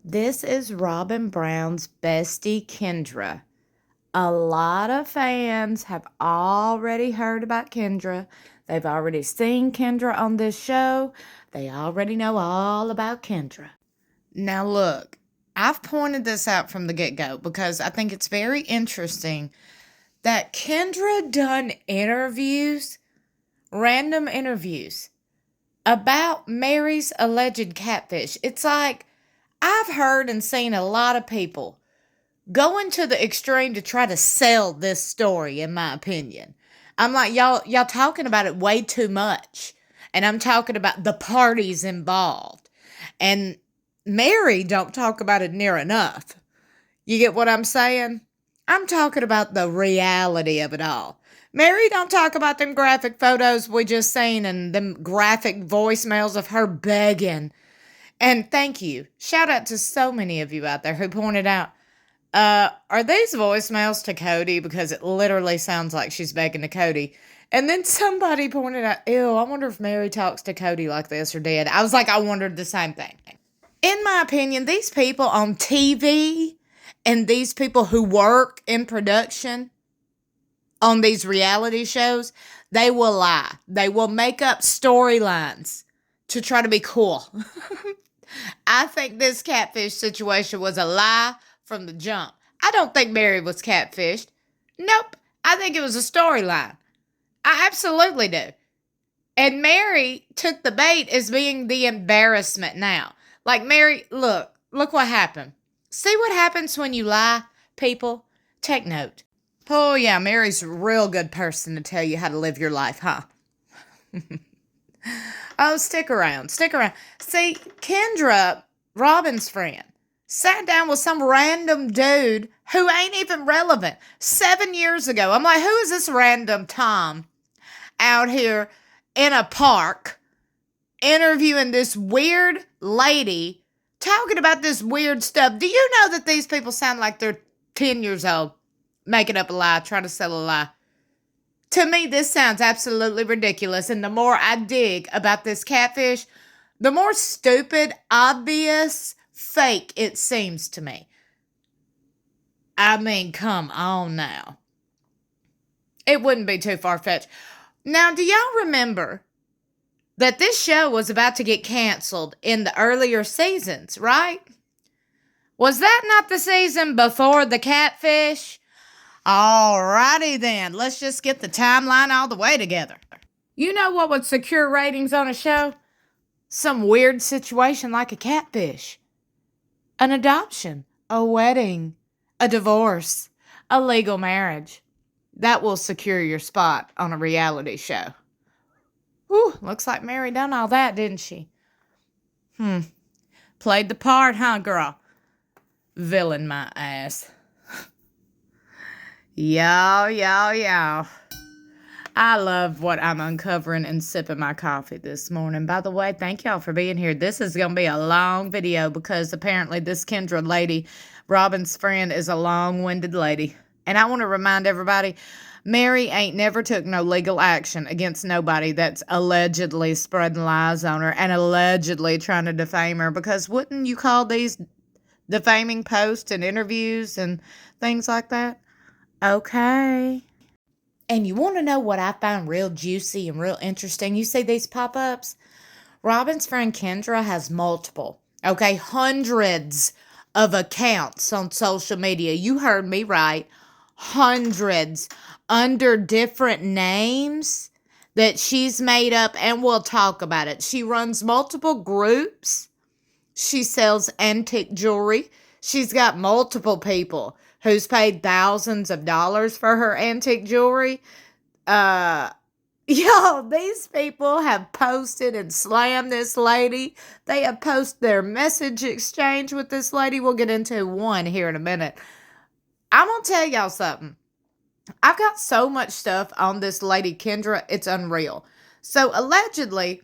This is Robyn Brown's bestie, Kendra. A lot of fans have already heard about Kendra. They've already seen Kendra on this show. They already know all about Kendra. Now look, I've pointed this out from the get-go because I think it's very interesting that Kendra done interviews, random interviews, about Mary's alleged catfish. It's like, I've heard and seen a lot of people going to the extreme to try to sell this story, in my opinion. I'm like, y'all talking about it way too much. And I'm talking about the parties involved. And Mary don't talk about it near enough. You get what I'm saying? I'm talking about the reality of it all. Mary don't talk about them graphic photos we just seen and them graphic voicemails of her begging. And thank you. Shout out to so many of you out there who pointed out, are these voicemails to Cody? Because it literally sounds like she's begging to Cody. And then somebody pointed out, ew, I wonder if Mary talks to Cody like this or did. I was like, I wondered the same thing. In my opinion, these people on TV and these people who work in production on these reality shows, they will lie. They will make up storylines to try to be cool. I think this catfish situation was a lie from the jump. I don't think Mary was catfished. Nope. I think it was a storyline. I absolutely do. And Mary took the bait as being the embarrassment now. Like, Mary, look what happened. See what happens when you lie, people? Take note. Oh, yeah, Mary's a real good person to tell you how to live your life, huh? Oh, stick around. See, Kendra, Robyn's friend, sat down with some random dude who ain't even relevant 7 years ago. I'm like, who is this random Tom out here in a park interviewing this weird lady talking about this weird stuff? Do you know that these people sound like they're 10 years old making up a lie, trying to sell a lie? To me, this sounds absolutely ridiculous, and the more I dig about this catfish, the more stupid, obvious, fake it seems to me. I mean, come on now. It wouldn't be too far-fetched. Now, do y'all remember that this show was about to get canceled in the earlier seasons, right? Was that not the season before the catfish? Alrighty then, let's just get the timeline all the way together. You know what would secure ratings on a show? Some weird situation like a catfish, an adoption, a wedding, a divorce, a legal marriage. That will secure your spot on a reality show. Whew, looks like Mary done all that, didn't she? Played the part, huh, girl? Villain my ass. Y'all. I love what I'm uncovering and sipping my coffee this morning. By the way, thank y'all for being here. This is going to be a long video because apparently this Kendra lady, Robyn's friend, is a long-winded lady. And I want to remind everybody, Mary ain't never took no legal action against nobody that's allegedly spreading lies on her and allegedly trying to defame her, because wouldn't you call these defaming posts and interviews and things like that? Okay. And you want to know what I find real juicy and real interesting? You see these pop-ups? Robyn's friend Kendra has multiple, hundreds of accounts on social media. You heard me right. Hundreds under different names that she's made up, and we'll talk about it. She runs multiple groups. She sells antique jewelry. She's got multiple people who's paid thousands of dollars for her antique jewelry. These people have posted and slammed this lady. They have posted their message exchange with this lady. We'll get into one here in a minute. I'm going to tell y'all something. I've got so much stuff on this lady Kendra, it's unreal. So allegedly,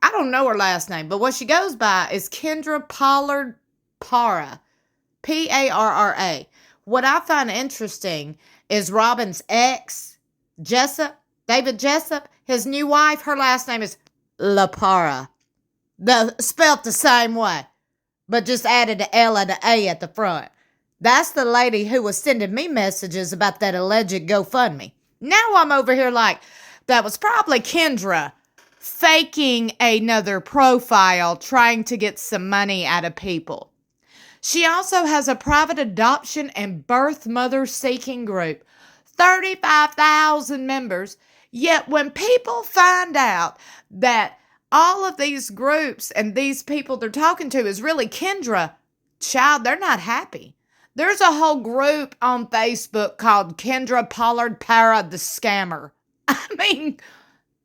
I don't know her last name, but what she goes by is Kendra Pollard Para. P-A-R-R-A. What I find interesting is Robyn's ex, David Jessup, his new wife, her last name is La Para. Spelt the same way. but just added an L and an A at the front. That's the lady who was sending me messages about that alleged GoFundMe. Now I'm over here like, that was probably Kendra faking another profile trying to get some money out of people. She also has a private adoption and birth mother seeking group, 35,000 members. Yet when people find out that all of these groups and these people they're talking to is really Kendra, child, they're not happy. There's a whole group on Facebook called Kendra Pollard Para the Scammer. I mean,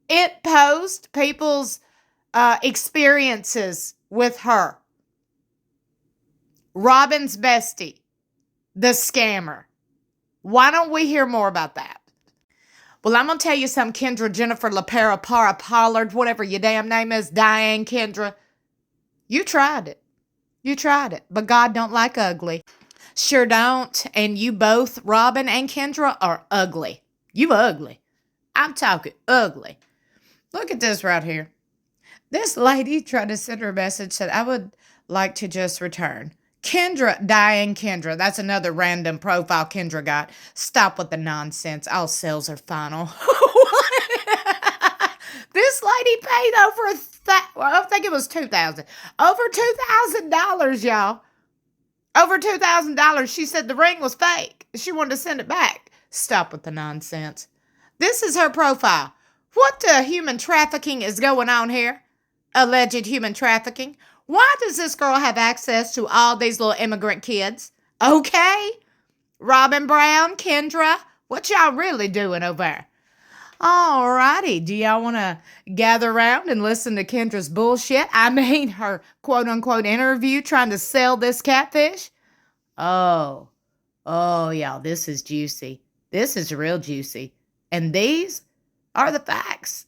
it posts people's experiences with her. Robyn's bestie, the scammer. Why don't we hear more about that? Well, I'm going to tell you something, Kendra, Jennifer LaPara, Para Pollard, whatever your damn name is, Diane Kendra. You tried it. You tried it. But God don't like ugly. Sure don't. And you both, Robyn and Kendra, are ugly. You ugly. I'm talking ugly. Look at this right here. This lady tried to send her a message, said, I would like to just return. Kendra, Diane Kendra. That's another random profile Kendra got. Stop with the nonsense. All sales are final. This lady paid over I think it was $2,000. Over $2,000, y'all. Over $2,000. She said the ring was fake. She wanted to send it back. Stop with the nonsense. This is her profile. What the human trafficking is going on here? Alleged human trafficking. Why does this girl have access to all these little immigrant kids? Okay. Robyn Brown, Kendra, what y'all really doing over there? All righty. Do y'all want to gather around and listen to Kendra's bullshit? I mean, her quote-unquote interview trying to sell this catfish? Oh, y'all, this is juicy. This is real juicy. And these are the facts.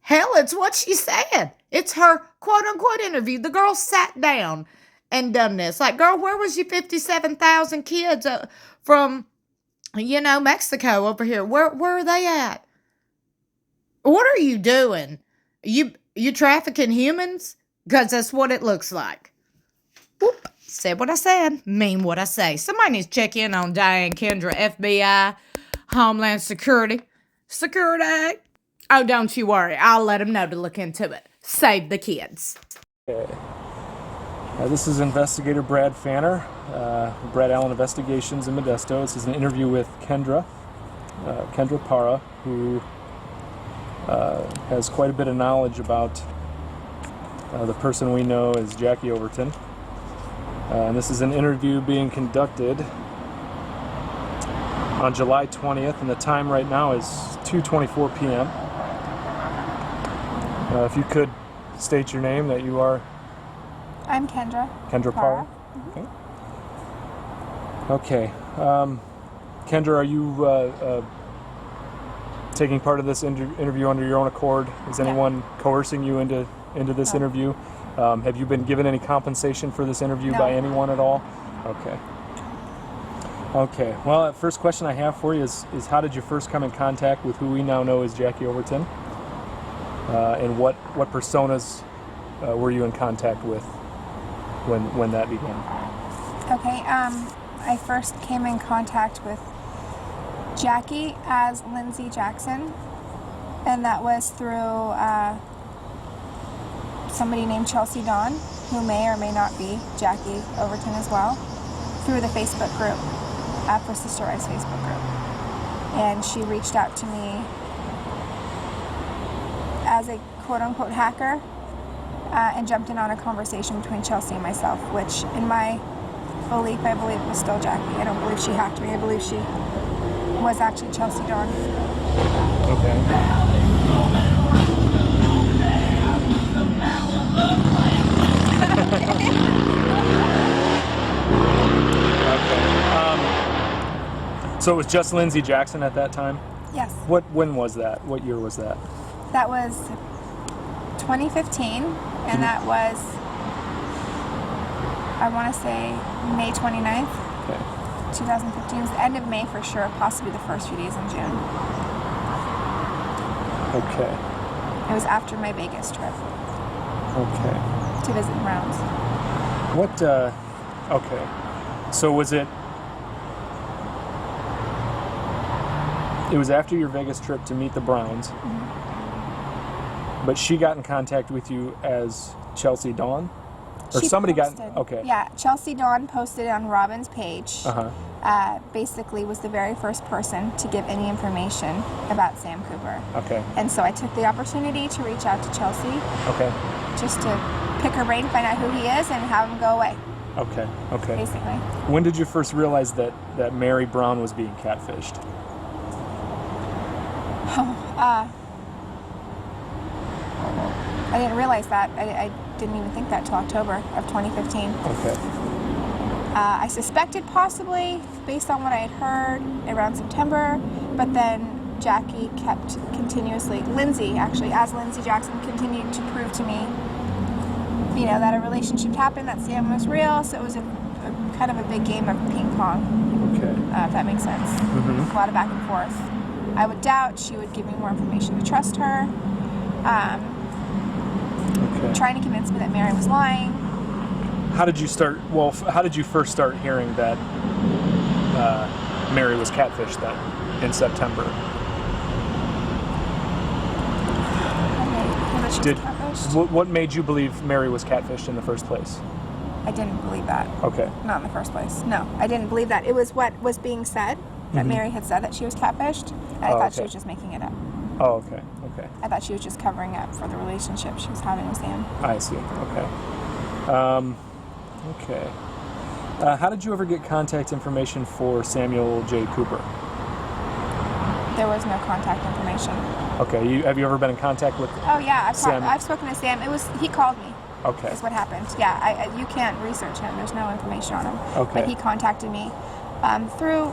Hell, it's what she said. It's her quote-unquote interview. The girl sat down and done this. Like, girl, where was your 57,000 kids from, Mexico over here? Where are they at? What are you doing? You trafficking humans? Because that's what it looks like. Whoop. Said what I said. Mean what I say. Somebody needs to check in on Diane Kendra, FBI, Homeland Security. Security. Oh, don't you worry. I'll let them know to look into it. Save the kids. Okay. This is Investigator Brad Fanner, Brad Allen Investigations in Modesto. This is an interview with Kendra Para, who has quite a bit of knowledge about the person we know as Jackie Overton. And this is an interview being conducted on July 20th, and the time right now is 2:24 p.m. If you could state your name, that you are... I'm Kendra. Kendra Para? Mm-hmm. Okay. Kendra, are you taking part of this interview under your own accord? Is anyone coercing you into this interview? Have you been given any compensation for this interview by anyone at all? Okay. Okay. Well, the first question I have for you is how did you first come in contact with who we now know as Jackie Overton? And what personas were you in contact with when that began? Okay, I first came in contact with Jackie as Lindsay Jackson, and that was through somebody named Chelsea Dawn, who may or may not be Jackie Overton as well, through the Facebook group, for Sister Rise Facebook group. And she reached out to me as a quote-unquote hacker, and jumped in on a conversation between Chelsea and myself, which in my belief, I believe was still Jackie. I don't believe she hacked me. I believe she was actually Chelsea Dawn. Okay. So it was just Lindsay Jackson at that time? Yes. When was that? What year was that? That was 2015, and that was, I want to say, May 29th, okay. 2015. It was the end of May for sure, possibly the first few days in June. Okay. It was after my Vegas trip. Okay. To visit rounds. What, okay. So was it was after your Vegas trip to meet the Browns, but she got in contact with you as Chelsea Dawn? Or She somebody posted. got, okay. Yeah, Chelsea Dawn posted on Robyn's page. Uh-huh. Basically was the very first person to give any information about Sam Cooper. Okay. And so I took the opportunity to reach out to Chelsea Okay. just to pick her brain, find out who he is, and have him go away, Okay. Okay. basically. When did you first realize that Mary Brown was being catfished? I didn't realize that. I didn't even think that till October of 2015. Okay. I suspected possibly, based on what I had heard, around September, but then Jackie kept continuously, Lindsay actually, as Lindsay Jackson continued to prove to me, you know, that a relationship happened, that Sam was real, so it was a kind of a big game of ping pong, Okay. if that makes sense. Mm-hmm. A lot of back and forth. I would doubt, she would give me more information to trust her, Okay. trying to convince me that Mary was lying. How did you start? Well, how did you first start hearing that Mary was catfished then in September? Did What made you believe Mary was catfished in the first place? I didn't believe that. Okay. Not in the first place. No, I didn't believe that. It was what was being said, that Mary had said that she was catfished, and I thought she okay. was just making it up. Oh, okay. Okay. I thought she was just covering up for the relationship she was having with Sam. I see. Okay. Okay. How did you ever get contact information for Samuel J. Cooper? There was no contact information. Okay. Have you ever been in contact with? Oh yeah, Sam. I've spoken to Sam. He called me. Okay. Is what happened. Yeah, you can't research him. There's no information on him. Okay. But he contacted me through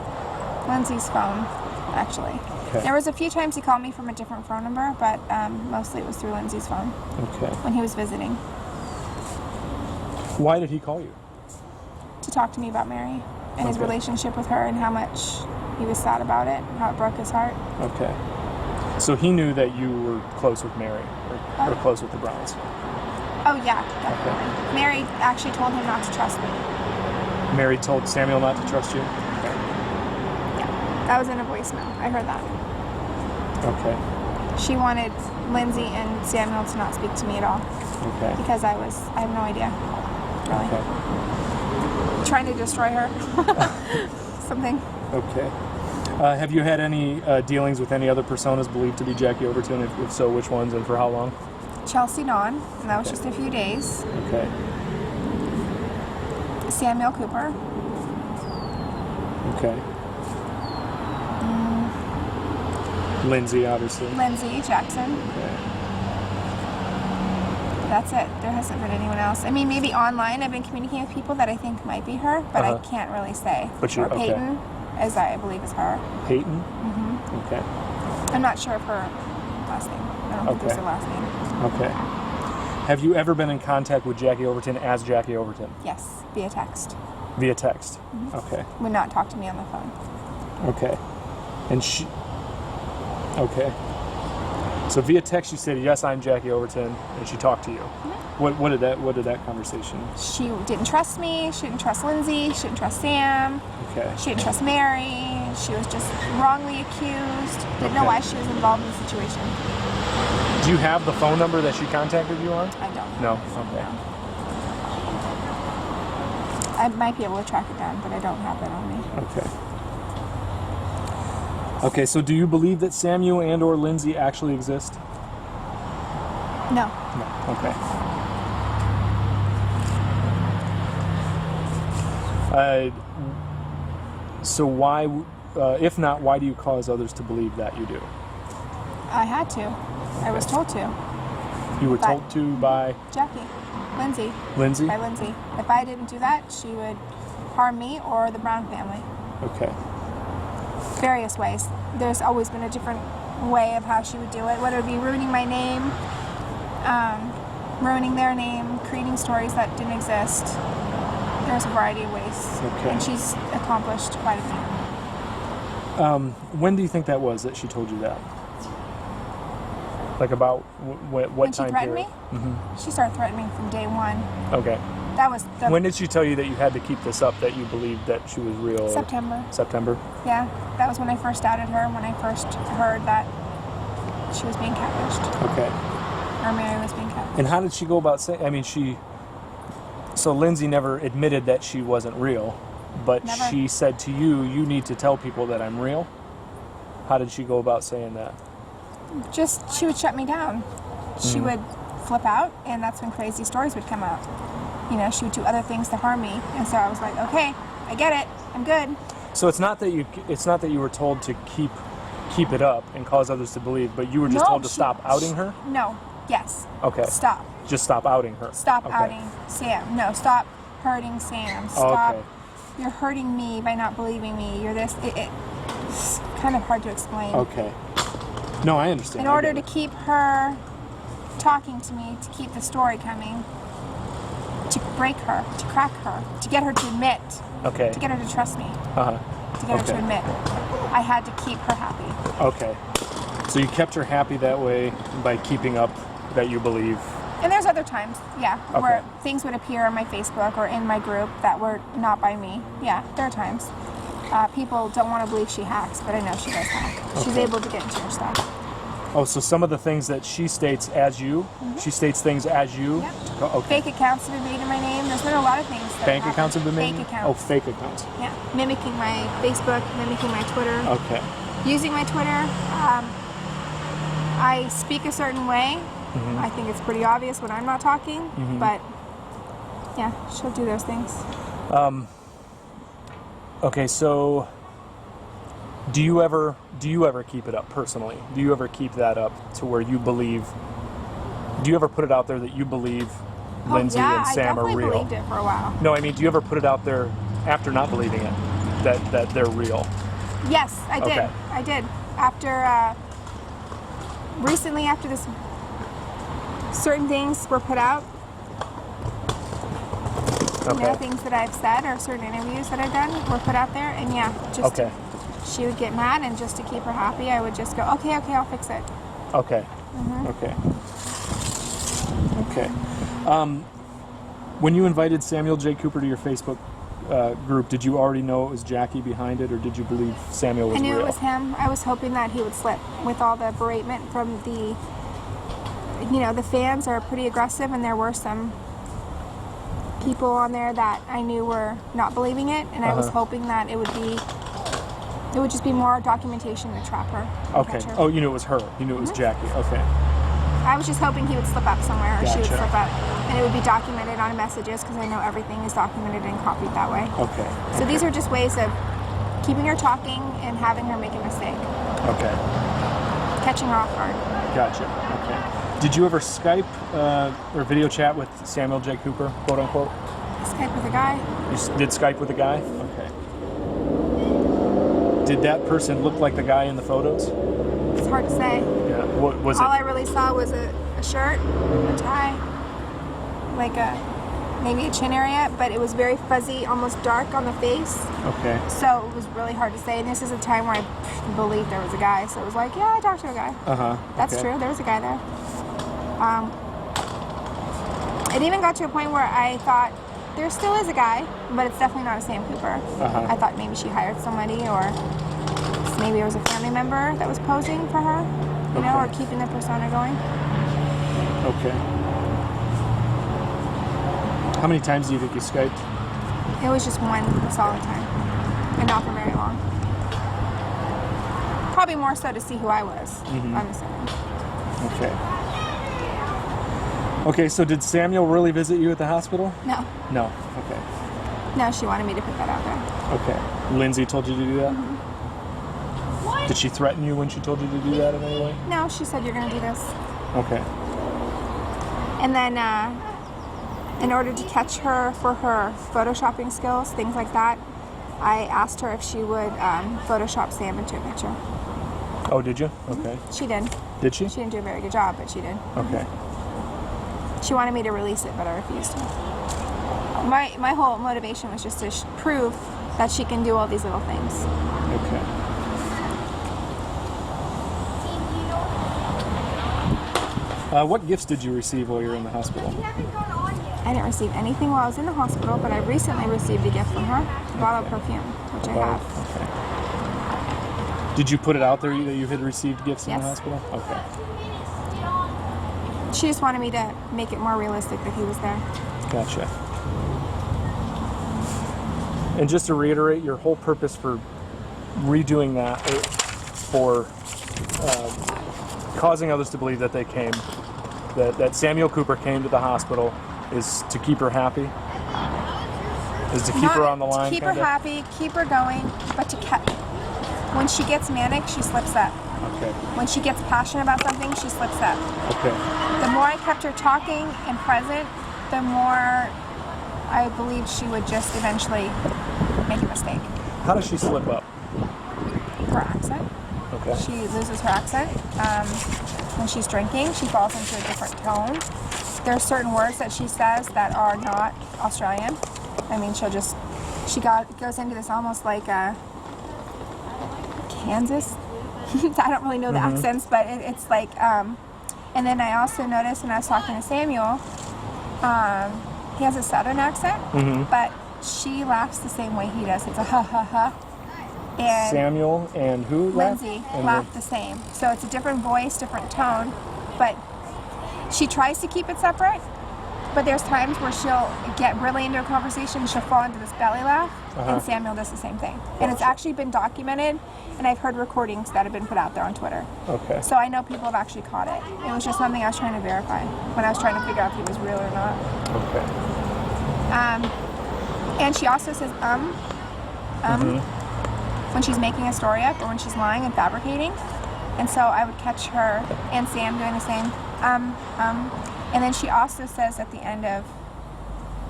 Lindsay's phone, actually. Okay. There was a few times he called me from a different phone number, but mostly it was through Lindsay's phone Okay. when he was visiting Why did he call you? to talk to me about Mary and his Okay. relationship with her and how much he was sad about it, how it broke his heart. Okay. So he knew that you were close with Mary, or close with the Browns. Oh yeah, definitely. Mary actually told him not to trust me. Mary told Samuel not to trust you? Yeah, that was in a voicemail. I heard that. Okay. She wanted Lindsay and Samuel to not speak to me at all Okay. because I have no idea, really. Okay. Trying to destroy her. Something. Okay. Have you had any dealings with any other personas believed to be Jackie Overton? If so, which ones and for how long? Chelsea Dawn, and that was Okay. just a few days. Okay. Samuel Cooper. Okay. Lindsay, obviously. Lindsay Jackson. Okay. That's it. There hasn't been anyone else. I mean, maybe online I've been communicating with people that I think might be her, but I can't really say. But you're- or okay. Peyton, as I believe is her. Peyton? Okay. I'm not sure of her last name. I don't think there's Okay. a last name. Okay. Have you ever been in contact with Jackie Overton as Jackie Overton? Yes, via text. Via text? Okay. Would not talk to me on the phone. Okay. And she... Okay. So via text, you said, "Yes, I'm Jackie Overton," and she talked to you. What did that conversation? She didn't trust me. She didn't trust Lindsay. She didn't trust Sam. Okay. She didn't trust Mary. She was just wrongly accused. Didn't know Okay. why she was involved in the situation. Do you have the phone number that she contacted you on? I don't No. know. Okay. I might be able to track it down, but I don't have it on me. Okay. Okay. So, do you believe that Samuel and or Lindsay actually exist? No. No. Okay. So why, if not, why do you cause others to believe that you do? I had to. I was told to. You were By- told to by Jackie. Lindsay. Lindsay? By Lindsay. If I didn't do that, she would harm me or the Brown family. Okay. Various ways. There's always been a different way of how she would do it, whether it be ruining my name, ruining their name, creating stories that didn't exist. There's a variety of ways. Okay. And she's accomplished quite a bit. When do you think that was that she told you that? Like about what When she time threatened period? me, she started threatening me from day one. Okay. That was the When did she tell you that you had to keep this up, that you believed that she was real? September. September? Yeah, that was when I first doubted her, when I first heard that she was being catfished. Okay. Or Mary was being catfished. And how did she go about saying, so Lindsay never admitted that she wasn't real, but Never. she said to you, you need to tell people that I'm real? How did she go about saying that? Just, she would shut me down. She would flip out, and that's when crazy stories would come out. You know, she would do other things to harm me, and so I was like, okay, I get it, I'm good. So it's not that you were told to keep it up and cause others to believe, but you were just No, told to stop outing her? No, yes. Okay. Stop. Just stop outing her. Stop Okay. outing Sam. No, stop hurting Sam. Stop. Okay. You're hurting me by not believing me. You're this. It's kind of hard to explain. Okay. No, I understand. In order to keep her talking to me, to keep the story coming, to break her, to crack her, to get her to admit, Okay. to get her to trust me, Uh-huh. to get her to Okay. admit, I had to keep her happy. Okay. So you kept her happy that way by keeping up that you believe. And there's other times, yeah, Okay. where things would appear on my Facebook or in my group that were not by me. Yeah, there are times. People don't want to believe she hacks, but I know she does hack. She's Okay. able to get into your stuff. Oh, so some of the things that she states as you, she states things as you? Yep. Oh, okay. Fake accounts have been made in my name. There's been a lot of things. That Bank happened. accounts have been made? Fake accounts. Oh, fake accounts. Yeah, mimicking my Facebook, mimicking my Twitter. Okay. Using my Twitter, I speak a certain way. I think it's pretty obvious when I'm not talking, but yeah, she'll do those things. Okay, so do you ever keep it up personally? Do you ever keep that up to where you believe? Do you ever put it out there that you believe Lindsay and Sam are I real? definitely believed it for a while. No, I mean, do you ever put it out there after not believing it that they're real? Yes, I did. Okay. I did. After recently, after this, certain things were put out. You know, Okay. things that I've said or certain interviews that I've done were put out there, and yeah, just Okay. she would get mad, and just to keep her happy, I would just go, okay, I'll fix it. Okay. Okay. Okay. When you invited Samuel J. Cooper to your Facebook group, did you already know it was Jackie behind it, or did you believe Samuel was I knew real? it was him. I was hoping that he would slip with all the beratement from the, the fans are pretty aggressive, and there were some people on there that I knew were not believing it, and I was hoping that it would just be more documentation to trap her. Okay. Catch her. Oh, you knew it was her. You knew it was Jackie. Okay. I was just hoping he would slip up somewhere, or she would Gotcha. slip up, and it would be documented on messages, because I know everything is documented and copied that way. Okay. So these are just ways of keeping her talking and having her make a mistake, Okay. catching her off guard. Gotcha. Okay. Did you ever Skype or video chat with Samuel J. Cooper, quote unquote? Skype with a guy. You did Skype with a guy? Okay. Did that person look like the guy in the photos? It's hard to say. Yeah. What was All it? I really saw was a shirt, a tie, like maybe a chin area, but it was very fuzzy, almost dark on the face. Okay. So it was really hard to say. And this is a time where I believed there was a guy. So it was like, yeah, I talked to a guy. That's okay. true. There was a guy there. It even got to a point where I thought there still is a guy, but it's definitely not a Sam Cooper. I thought maybe she hired somebody, or maybe it was a family member that was posing for her, or keeping the persona going. Okay. How many times do you think you Skyped? It was just one solid time, and not for very long. Probably more so to see who I was, I'm assuming. Okay. Okay, so did Samuel really visit you at the hospital? No. No. Okay. No, she wanted me to put that out there. Okay. Lindsay told you to do that? Did she threaten you when she told you to do that in any way? No, she said, you're going to do this. Okay. And then, in order to catch her for her photoshopping skills, things like that, I asked her if she would Photoshop Sam into a picture. Oh, did you? Okay. She did. Did she? She didn't do a very good job, but she did. Okay. She wanted me to release it, but I refused to. My whole motivation was just to prove that she can do all these little things. Okay. What gifts did you receive while you were in the hospital? I didn't receive anything while I was in the hospital, but I recently received a gift from her, a bottle of perfume, which I have. Okay. Did you put it out there that you had received gifts in the Yes. hospital? Okay. She just wanted me to make it more realistic that he was there. Gotcha. And just to reiterate, your whole purpose for redoing that, for causing others to believe that they came, that Samuel Cooper came to the hospital, is to keep her happy? Is to keep her on the line? To keep her happy, keep her going, but when she gets manic, she slips up. Okay. When she gets passionate about something, she slips up. Okay. The more I kept her talking and present, the more I believe she would just eventually make a mistake. How does she slip up? Her accent. Okay. She loses her accent. When she's drinking, she falls into a different tone. There are certain words that she says that are not Australian. I mean, goes into this almost like a Kansas. I don't really know the accents, but it's like, and then I also noticed when I was talking to Samuel, he has a southern accent, but she laughs the same way he does. It's a ha ha ha. And Samuel and who? Lindsay laugh the same. So it's a different voice, different tone, but she tries to keep it separate. But there's times where she'll get really into a conversation, she'll fall into this belly laugh, and Samuel does the same thing. And it's actually been documented, and I've heard recordings that have been put out there on Twitter. Okay. So I know people have actually caught it. It was just something I was trying to verify when I was trying to figure out if he was real or not. Okay. And she also says when she's making a story up or when she's lying and fabricating. And so I would catch her and Sam doing the same and then she also says at the end of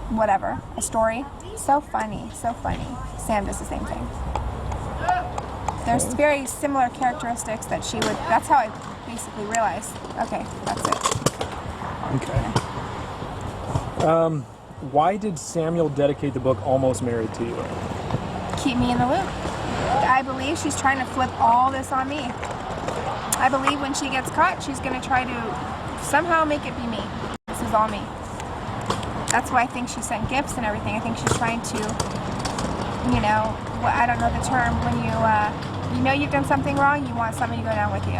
whatever, a story, so funny. Sam does the same thing. There's very similar characteristics that she would, that's how I basically realized, okay, that's it. Okay. Why did Samuel dedicate the book Almost Married to You? Keep me in the loop. I believe she's trying to flip all this on me. I believe when she gets caught, she's going to try to somehow make it be me. This is all me. That's why I think she sent gifts and everything. I think she's trying to, I don't know the term, when you know you've done something wrong, you want somebody to go down with you.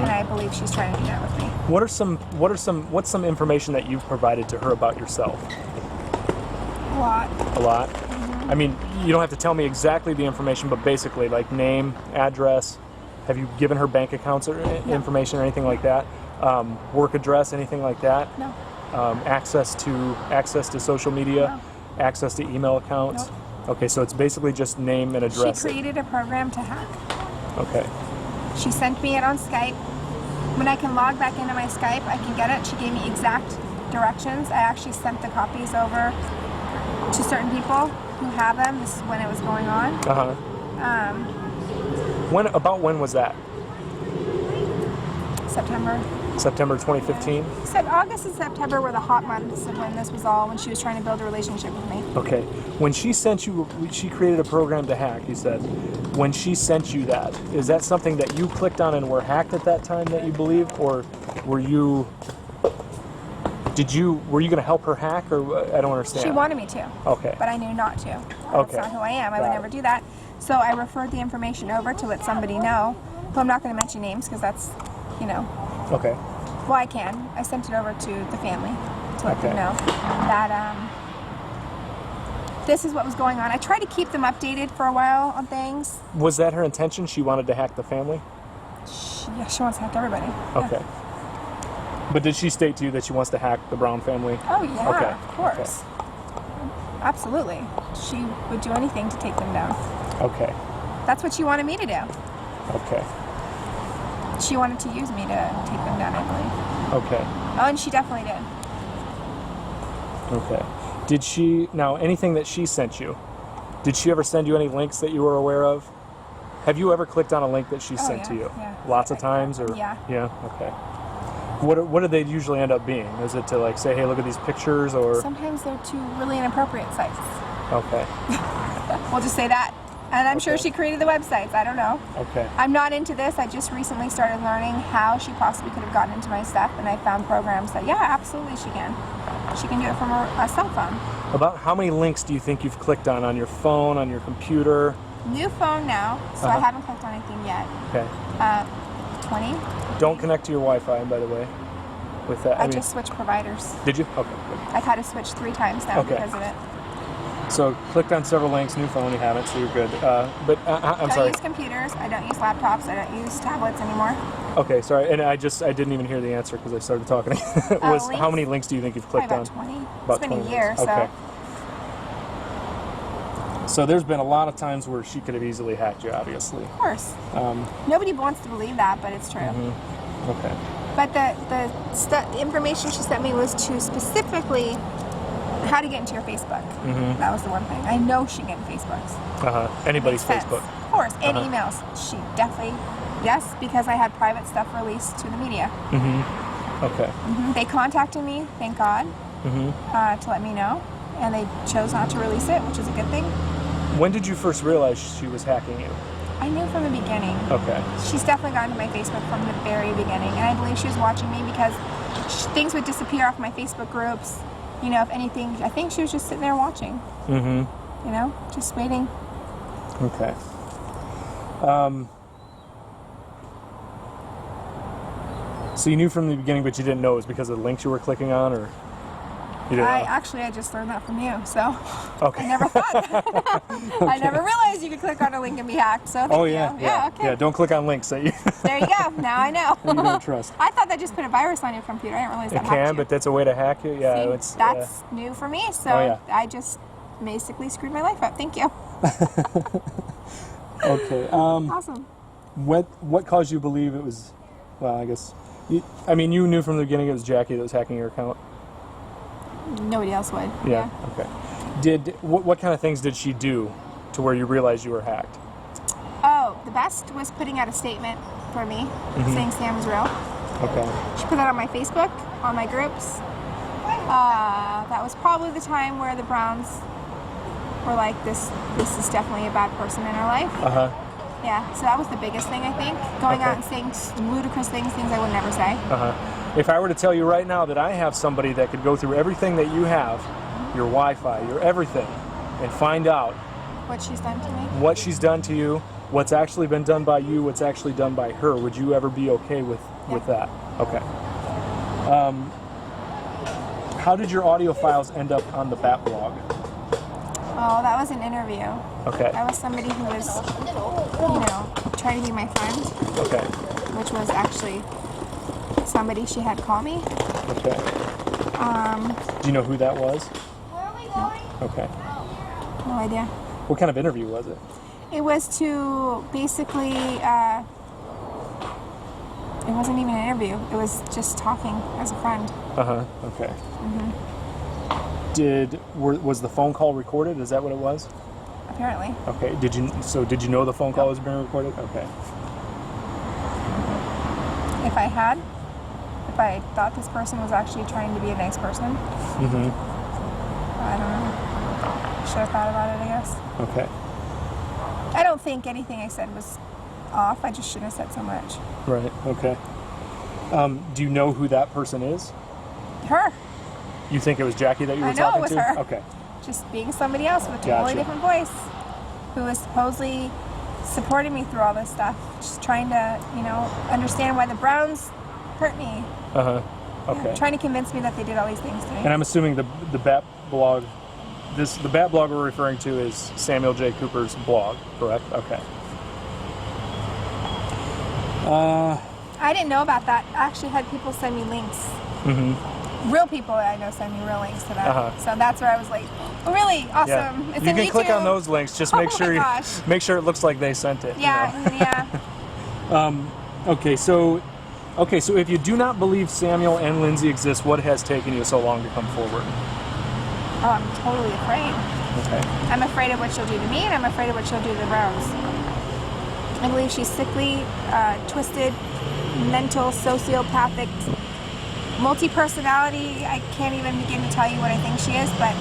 And I believe she's trying to do that with me. What's some information that you've provided to her about yourself? A lot. A lot? I mean, you don't have to tell me exactly the information, but basically, like name, address. Have you given her bank accounts or information or anything like that? Work address, anything like that? No. Access to social media? No. Access to email accounts? Nope. Okay, so it's basically just name and address. She created a program to hack. Okay. She sent me it on Skype. When I can log back into my Skype, I can get it. She gave me exact directions. I actually sent the copies over to certain people who have them. This is when it was going on. When was that? September. September 2015? Said August and September were the hot months of when this was all, when she was trying to build a relationship with me. Okay. When she sent you, she created a program to hack, you said. When she sent you that, is that something that you clicked on and were hacked at that time that you believe? Or were you going to help her hack, or I don't understand? She wanted me to. Okay. But I knew not to. Okay. That's not who I am. I would never do that. So I referred the information over to let somebody know, who I'm not going to mention names because that's, Okay. Well, I can. I sent it over to the family to let them know that this is what was going on. I tried to keep them updated for a while on things. Was that her intention? She wanted to hack the family? She wants to hack everybody. Okay. Yeah. But did she state to you that she wants to hack the Brown family? Oh, yeah, Okay. of course. Okay. Absolutely. She would do anything to take them down. Okay. That's what she wanted me to do. Okay. She wanted to use me to take them down, I believe. Okay. Oh, and she definitely did. Okay. Did she, now anything that she sent you, did she ever send you any links that you were aware of? Have you ever clicked on a link that she sent to you? Yeah. Lots of times? Or Yeah. Yeah? Okay. What do they usually end up being? Is it to like say, hey, look at these pictures, or? Sometimes they're two really inappropriate sites. Okay. We'll just say that. And I'm sure she created the websites. I don't know. Okay. I'm not into this. I just recently started learning how she possibly could have gotten into my stuff, and I found programs that, yeah, absolutely she can. She can do it from a cell phone. About how many links do you think you've clicked on your phone, on your computer? New phone now, so I haven't clicked on anything yet. Okay. 20. Don't connect to your Wi-Fi, by the way. With that, I just switched providers. Did you? Okay, good. I've had to switch 3 times now because of it. So clicked on several links, new phone, you haven't, so you're good. But I'm I sorry. don't use computers. I don't use laptops. I don't use tablets anymore. Okay, sorry, and I didn't even hear the answer because I started talking. How many links do you think you've clicked Probably on? about 20. It's been a year, okay. So there's been a lot of times where she could have easily hacked you, obviously. Of course. Nobody wants to believe that, but it's true. Okay. But the information she sent me was to specifically how to get into your Facebook. That was the one thing. I know she can get in Facebooks. Anybody's Facebook. Of course, and emails. She definitely, yes, because I had private stuff released to the media. Okay. They contacted me, thank God, to let me know, and they chose not to release it, which is a good thing. When did you first realize she was hacking you? I knew from the beginning. Okay. She's definitely gotten to my Facebook from the very beginning, and I believe she was watching me because things would disappear off my Facebook groups. You know, if anything, I think she was just sitting there watching. You know, just waiting. Okay. So you knew from the beginning, but you didn't know it was because of the links you were clicking on, or you didn't know? I just learned that from you, so okay. I never thought. I never realized you could click on a link and be hacked. So thank you. Yeah. Okay. Yeah, don't click on links that you. There you go. Now I know. you don't trust. I thought that just put a virus on your computer. I didn't realize that. It can, but that's a way to hack you. Yeah, See, that's new for me. So I just basically screwed my life up. Thank you. Okay. Awesome. What caused you to believe it was? Well, I guess. You knew from the beginning it was Jackie that was hacking your account. Nobody else would. Yeah. Okay. What kind of things did she do to where you realized you were hacked? Oh, the best was putting out a statement for me saying Sam is real. Okay. She put that on my Facebook, on my groups. That was probably the time where the Browns were like, this is definitely a bad person in our life. Yeah, so that was the biggest thing, I think. Going out and saying ludicrous things I would never say. If I were to tell you right now that I have somebody that could go through everything that you have, your Wi-Fi, your everything, and find out what she's done to me, what she's done to you, what's actually been done by you, what's actually done by her, would you ever be okay with that? Okay. How did your audio files end up on the Bat blog? Oh, that was an interview. Okay. That was somebody who was, trying to be my friend. Okay. Which was actually somebody she had call me. Okay. Do you know who that was? No. Okay. No idea. What kind of interview was it? It was to basically, it wasn't even an interview. It was just talking as a friend. Okay. Was the phone call recorded? Is that what it was? Apparently. Okay. Did you know the phone call was being recorded? Okay. If I thought this person was actually trying to be a nice person, I don't know. Should have thought about it, I guess. Okay. I don't think anything I said was off. I just shouldn't have said so much. Right. Okay. Do you know who that person is? Her. You think it was Jackie that you were I know talking it was to? her. Okay. Just being somebody else with a totally different voice, who was supposedly supporting me through all this stuff. Just trying to, understand why the Browns hurt me. Okay. Yeah, trying to convince me that they did all these things to me. And I'm assuming the Bat blog, the Bat blog we're referring to is Samuel J. Cooper's blog, correct? Okay. I didn't know about that. I actually had people send me links. Real people that I know send me real links to that. So that's where I was like, oh, really? Awesome. Yeah. It's you in can me click too. on those links. Just make sure make sure it looks like they sent it. Yeah, Okay, so if you do not believe Samuel and Lindsay exist, what has taken you so long to come forward? Oh, I'm totally afraid. Okay. I'm afraid of what she'll do to me, and I'm afraid of what she'll do to the Browns. I believe she's sickly, twisted, mental, sociopathic, multi-personality. I can't even begin to tell you what I think she is, but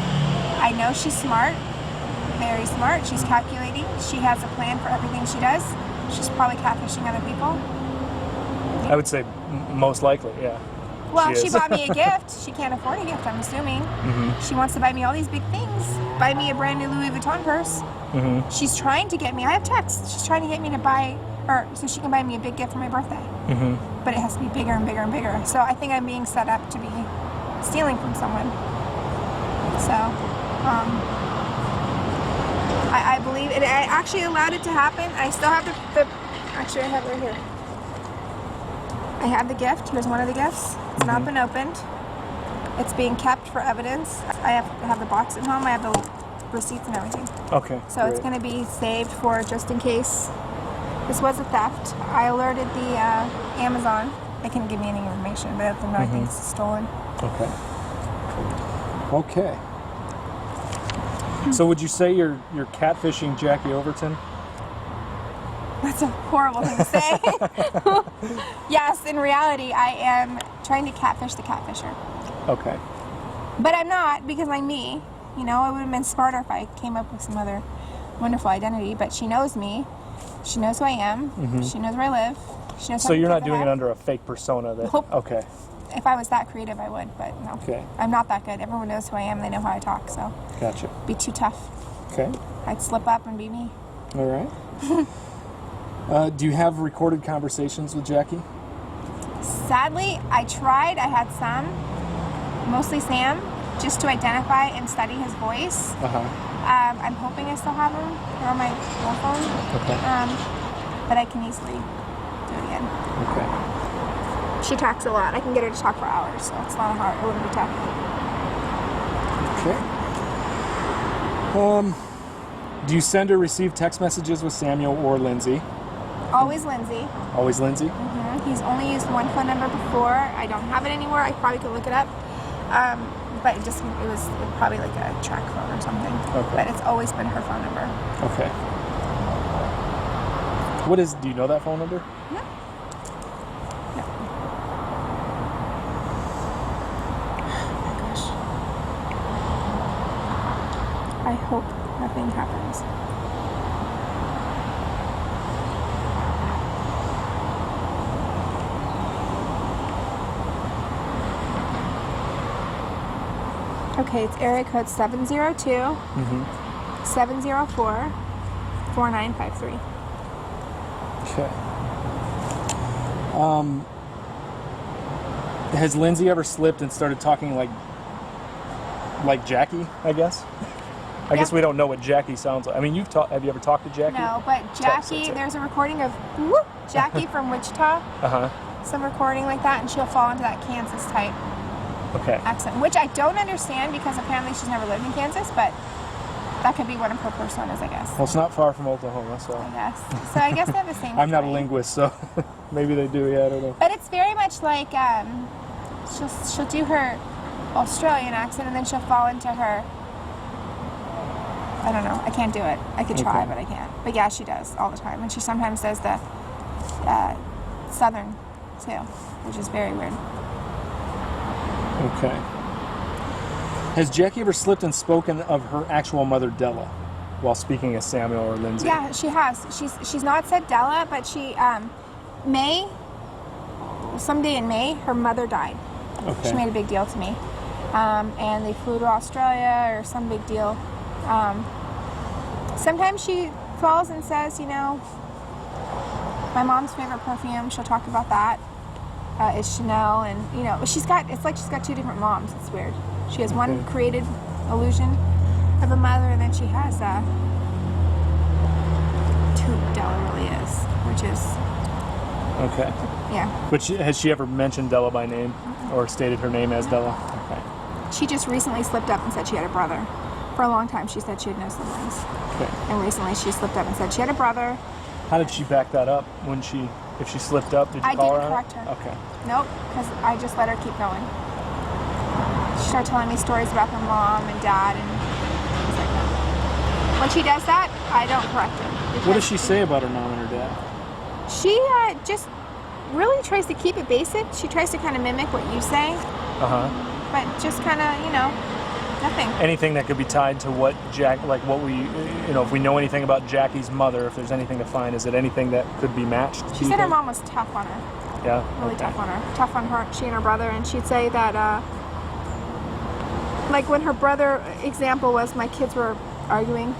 I know she's smart, very smart. She's calculating. She has a plan for everything she does. She's probably catfishing other people. I would say most likely, yeah. Well, She she is. bought me a gift. She can't afford a gift, I'm assuming. She wants to buy me all these big things. Buy me a brand new Louis Vuitton purse. She's trying to get me, I have texts, she's trying to get me to buy, or so she can buy me a big gift for my birthday. But it has to be bigger and bigger and bigger. So I think I'm being set up to be stealing from someone. So, I believe it. I actually allowed it to happen. I still have the actually I have it right here. I have the gift. Here's one of the gifts. It's not been opened. It's being kept for evidence. I have the box at home. I have the receipts and everything. Okay. So it's going to be saved for just in case this was a theft. I alerted the Amazon. They couldn't give me any information, but if they know I think it's stolen. Okay. Okay. So would you say you're catfishing Jackie Overton? That's a horrible thing to say. Yes, in reality, I am trying to catfish the catfisher. Okay. But I'm not, because I'm me. You know, it would have been smarter if I came up with some other wonderful identity. But she knows me. She knows who I am. She knows where I live. She knows. So you're not doing it under a fake persona that? Nope. Okay. If I was that creative, I would, but no. Okay. I'm not that good. Everyone knows who I am. They know how I talk, so. Gotcha. Be too tough. Okay. I'd slip up and be me. All right. Do you have recorded conversations with Jackie? Sadly, I tried. I had some, mostly Sam, just to identify and study his voice. I'm hoping I still have them. They're on my old phone. Okay. But I can easily do it again. Okay. She talks a lot. I can get her to talk for hours, so it's not hard. It wouldn't be tough. Okay. Do you send or receive text messages with Samuel or Lindsay? Always Lindsay. Always Lindsay? He's only used one phone number before. I don't have it anymore. I probably could look it up. But it was probably like a track phone or something. Okay. But it's always been her phone number. Okay. Do you know that phone number? Yeah. Yeah. Oh my gosh. I hope nothing happens. Okay, it's area code 702 704 4953. Okay. Has Lindsay ever slipped and started talking like Jackie, I guess? I guess we don't know what Jackie sounds like. I mean, have you ever talked to Jackie? No, but Jackie, there's a recording of Jackie from Wichita. Some recording like that, and she'll fall into that Kansas type accent, which I don't understand because apparently she's never lived in Kansas, but that could be one of her personas, I guess. Well, it's not far from Oklahoma, so. I guess. So I guess they have the same. I'm not a linguist, so maybe they do. Yeah, I don't know. But it's very much like she'll do her Australian accent, and then she'll fall into her. I don't know. I can't do it. I could try, but I can't. But yeah, she does all the time, and she sometimes does the Southern too, which is very weird. Okay. Has Jackie ever slipped and spoken of her actual mother, Della, while speaking as Samuel or Lindsay? Yeah, she has. She's not said Della, but she someday in May, her mother died. Okay. She made a big deal to me, and they flew to Australia or some big deal. Sometimes she calls and says, you know, my mom's favorite perfume. She'll talk about that. Is Chanel, and you know, it's like she's got two different moms. It's weird. She has one created illusion of a mother, and then she has who Della really is, which is yeah. But has she ever mentioned Della by name or stated her name as Della? Okay. She just recently slipped up and said she had a brother. For a long time, she said she had no siblings. Okay. And recently, she slipped up and said she had a brother. How did she back that up if she slipped up? Did you call her on it? I didn't correct her. Okay. Nope, because I just let her keep going. She started telling me stories about her mom and dad and things like that. When she does that, I don't correct her. What does she say about her mom and her dad? She just really tries to keep it basic. She tries to kind of mimic what you say. But just kind of, you know, nothing. Anything that could be tied to what if we know anything about Jackie's mother, if there's anything to find, is it anything that could be matched? She said her mom was tough on her. Yeah. Really Okay. tough on her. Tough on her, she and her brother. And she'd say that, like when her brother, example was my kids were arguing,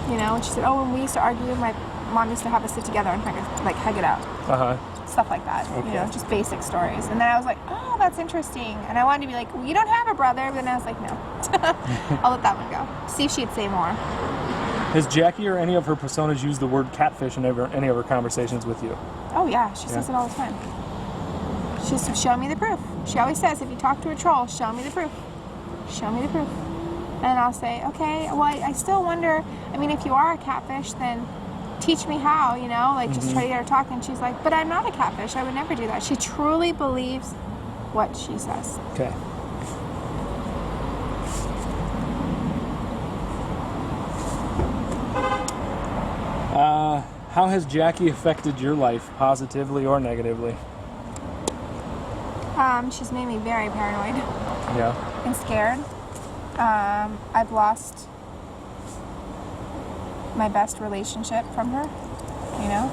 you know, and she said, oh, when we used to argue, my mom used to have us sit together and hug it out. Stuff like that, Okay. you know, just basic stories. And then I was like, oh, that's interesting. And I wanted to be like, well, you don't have a brother. But then I was like, no, I'll let that one go. See if she'd say more. Has Jackie or any of her personas used the word catfish in any of her conversations with you? Oh yeah, she says it all the time. She says, show me the proof. She always says, if you talk to a troll, show me the proof. Show me the proof. And I'll say, okay, well, I still wonder, I mean, if you are a catfish, then teach me how, you know, like just try to get her talking. And she's like, but I'm not a catfish. I would never do that. She truly believes what she says. Okay. How has Jackie affected your life, positively or negatively? She's made me very paranoid Yeah. and scared. I've lost my best relationship from her, you know.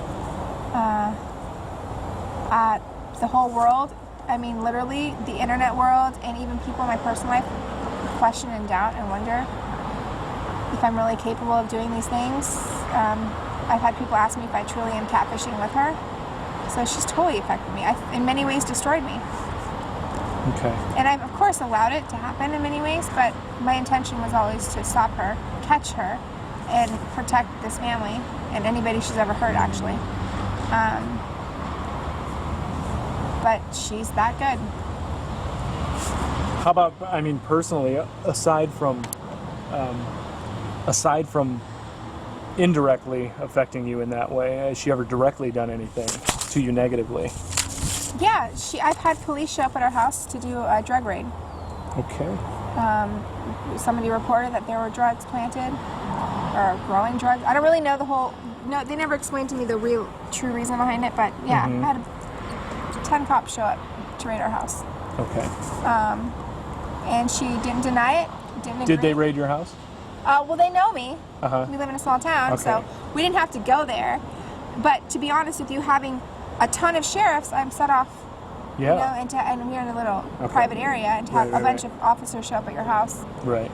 The whole world, I mean, literally the internet world and even people in my personal life question and doubt and wonder if I'm really capable of doing these things. I've had people ask me if I truly am catfishing with her. So she's totally affected me. In many ways destroyed me. Okay. And I've, of course, allowed it to happen in many ways, but my intention was always to stop her, catch her, and protect this family and anybody she's ever hurt, actually. But she's that good. How about, I mean, personally, aside from indirectly affecting you in that way, has she ever directly done anything to you negatively? Yeah, I've had police show up at our house to do a drug raid. Okay. Somebody reported that there were drugs planted or growing drugs. I don't really know no, they never explained to me the real, true reason behind it, but yeah, I had 10 cops show up to raid our house. Okay. And she didn't deny it, didn't agree. Did they raid your house? Well, they know me. Uh-huh. We live in a small town, Okay. so we didn't have to go there. But to be honest with you, having a ton of sheriffs, I'm set off. Yeah. You know, and we're in a little private area, and to have a bunch of officers show up at your house. Right.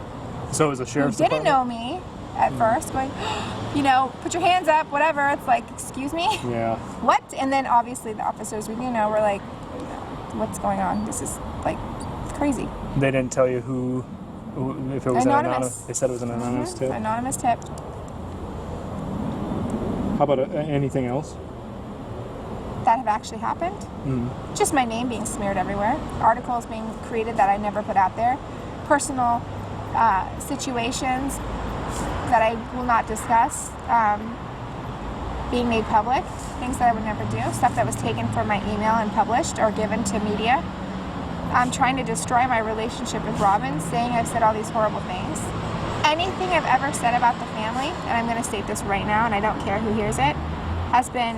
So it was a Who sheriff's didn't department? know me at first, going, you know, put your hands up, whatever. It's like, excuse me? Yeah. What? And then obviously the officers, were like, what's going on? This is like crazy. They didn't tell you who if it was Anonymous. an anonymous. They said it was an anonymous tip. Anonymous tip. How about anything else? That have actually happened. Just my name being smeared everywhere. Articles being created that I never put out there. Personal situations that I will not discuss being made public. Things that I would never do. Stuff that was taken from my email and published or given to media. I'm trying to destroy my relationship with Robyn, saying I've said all these horrible things. Anything I've ever said about the family, and I'm going to state this right now, and I don't care who hears it, has been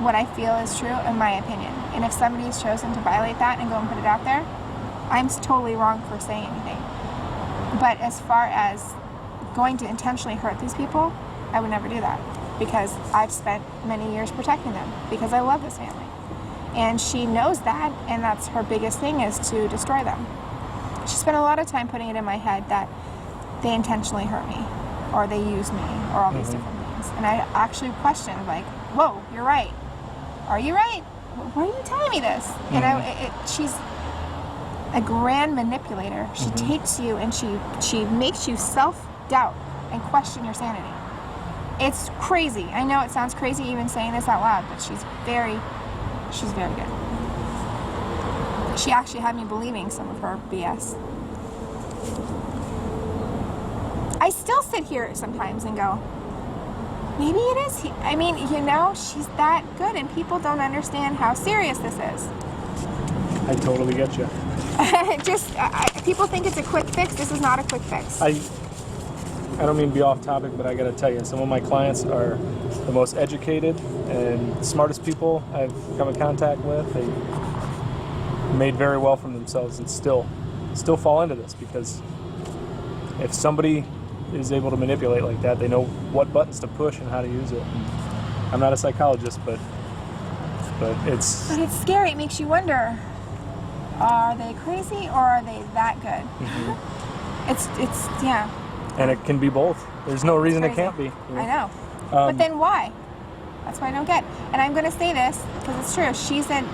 what I feel is true in my opinion. And if somebody's chosen to violate that and go and put it out there, I'm totally wrong for saying anything. But as far as going to intentionally hurt these people, I would never do that because I've spent many years protecting them because I love this family. And she knows that, and that's her biggest thing is to destroy them. She spent a lot of time putting it in my head that they intentionally hurt me or they use me or all these different things. And I actually questioned, like, whoa, you're right. Are you right? Why are you telling me this? And she's a grand manipulator. She takes you and she makes you self-doubt and question your sanity. It's crazy. I know it sounds crazy even saying this out loud, but she's very good. She actually had me believing some of her BS. I still sit here sometimes and go, maybe it is. I mean, you know, she's that good, and people don't understand how serious this is. I totally get you. People think it's a quick fix. This is not a quick fix. I don't mean to be off topic, but I got to tell you, some of my clients are the most educated and smartest people I've come in contact with. They made very well from themselves and still fall into this because if somebody is able to manipulate like that, they know what buttons to push and how to use it. I'm not a psychologist, but but it's But it's scary. It makes you wonder, are they crazy or are they that good? It's yeah. and it can be both. There's no reason it Crazy. can't be. You know? I know. But then why? That's what I don't get. And I'm going to say this because it's true. She said,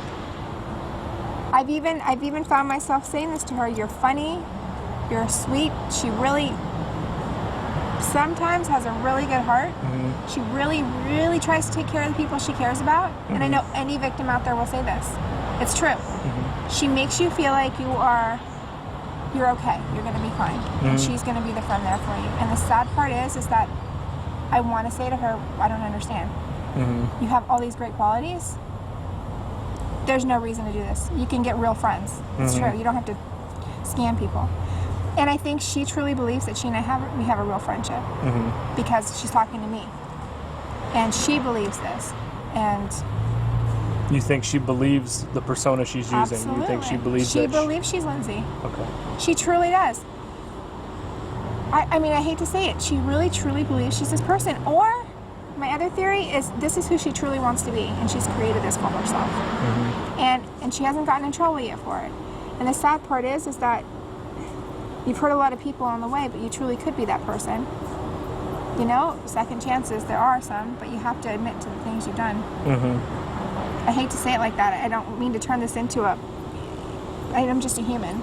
I've even found myself saying this to her. You're funny. You're sweet. She really sometimes has a really good heart. She really, really tries to take care of the people she cares about. And I know any victim out there will say this. It's true. She makes you feel like you're okay. You're going to be fine. And she's going to be the friend there for you. And the sad part is that I want to say to her, I don't understand. You have all these great qualities. There's no reason to do this. You can get real friends. It's true. You don't have to scam people. And I think she truly believes that she and I have a real friendship because she's talking to me. And she believes this. And you think she believes the persona she's using? absolutely. You think she believes she that believes she's Lindsay. Okay. She truly does. I mean, I hate to say it. She really, truly believes she's this person. Or my other theory is this is who she truly wants to be, and she's created this for herself. And she hasn't gotten in trouble yet for it. And the sad part is that you've hurt a lot of people on the way, but you truly could be that person. You know, second chances, there are some, but you have to admit to the things you've done. I hate to say it like that. I don't mean to turn this into I'm just a human,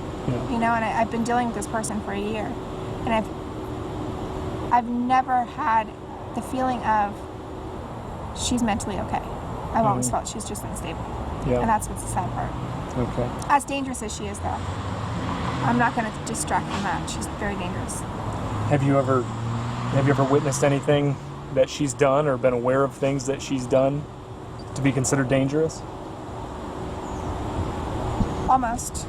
you know, and I've been dealing with this person for a year. And I've never had the feeling of she's mentally okay. I've always felt she's just unstable. And that's what's the sad part. Okay. As dangerous as she is, though, I'm not going to distract from that. She's very dangerous. Have you ever witnessed anything that she's done or been aware of things that she's done to be considered dangerous? Almost.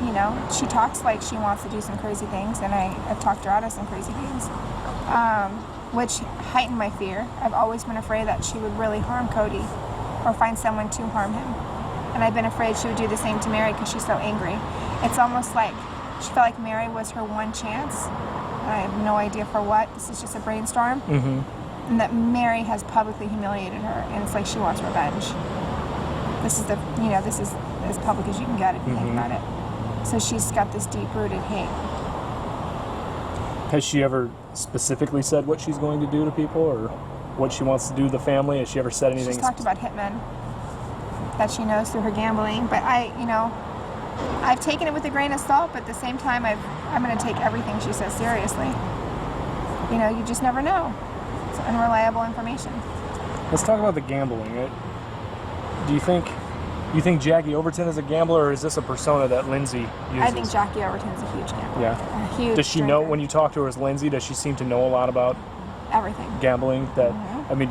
You know, she talks like she wants to do some crazy things, and I've talked her out of some crazy things, which heightened my fear. I've always been afraid that she would really harm Cody or find someone to harm him. And I've been afraid she would do the same to Mary because she's so angry. It's almost like she felt like Mary was her one chance. I have no idea for what. This is just a brainstorm. And that Mary has publicly humiliated her, and it's like she wants revenge. This is as public as you can get if you think about it. So she's got this deep-rooted hate. Has she ever specifically said what she's going to do to people or what she wants to do to the family? Has she ever said anything? She's talked about hitmen that she knows through her gambling, but I've taken it with a grain of salt, but at the same time, I'm going to take everything she says seriously. You know, you just never know. It's unreliable information. Let's talk about the gambling. Do you think Jackie Overton is a gambler, or is this a persona that Lindsay uses? I think Jackie Overton's a huge gambler. Yeah. A huge Does she drinker. know, when you talk to her as Lindsay, does she seem to know a lot about everything? Gambling? I mean,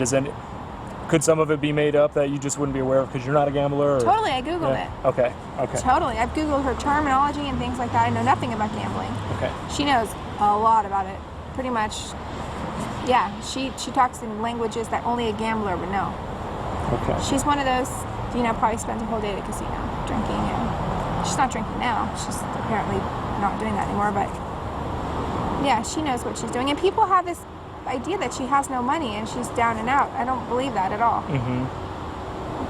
could some of it be made up that you just wouldn't be aware of because you're not a gambler? Or? Totally, I Googled it. Okay. Totally. I've Googled her terminology and things like that. I know nothing about gambling. Okay. She knows a lot about it. Pretty much, yeah. She talks in languages that only a gambler would know. Okay. She's one of those, probably spends a whole day at a casino drinking. And she's not drinking now. She's apparently not doing that anymore. But, yeah, she knows what she's doing. And people have this idea that she has no money and she's down and out. I don't believe that at all.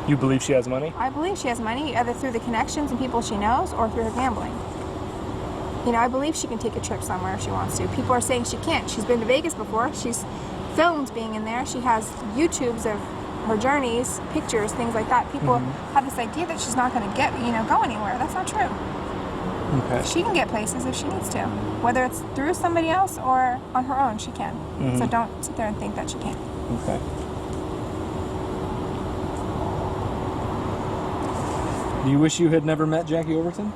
You believe she has money? I believe she has money, either through the connections and people she knows or through her gambling. I believe she can take a trip somewhere if she wants to. People are saying she can't. She's been to Vegas before. She's filmed being in there. She has YouTubes of her journeys, pictures, things like that. People have this idea that she's not going to go anywhere. That's not true. Okay. She can get places if she needs to. Whether it's through somebody else or on her own, she can. So don't sit there and think that she can't. Okay. Do you wish you had never met Jackie Overton?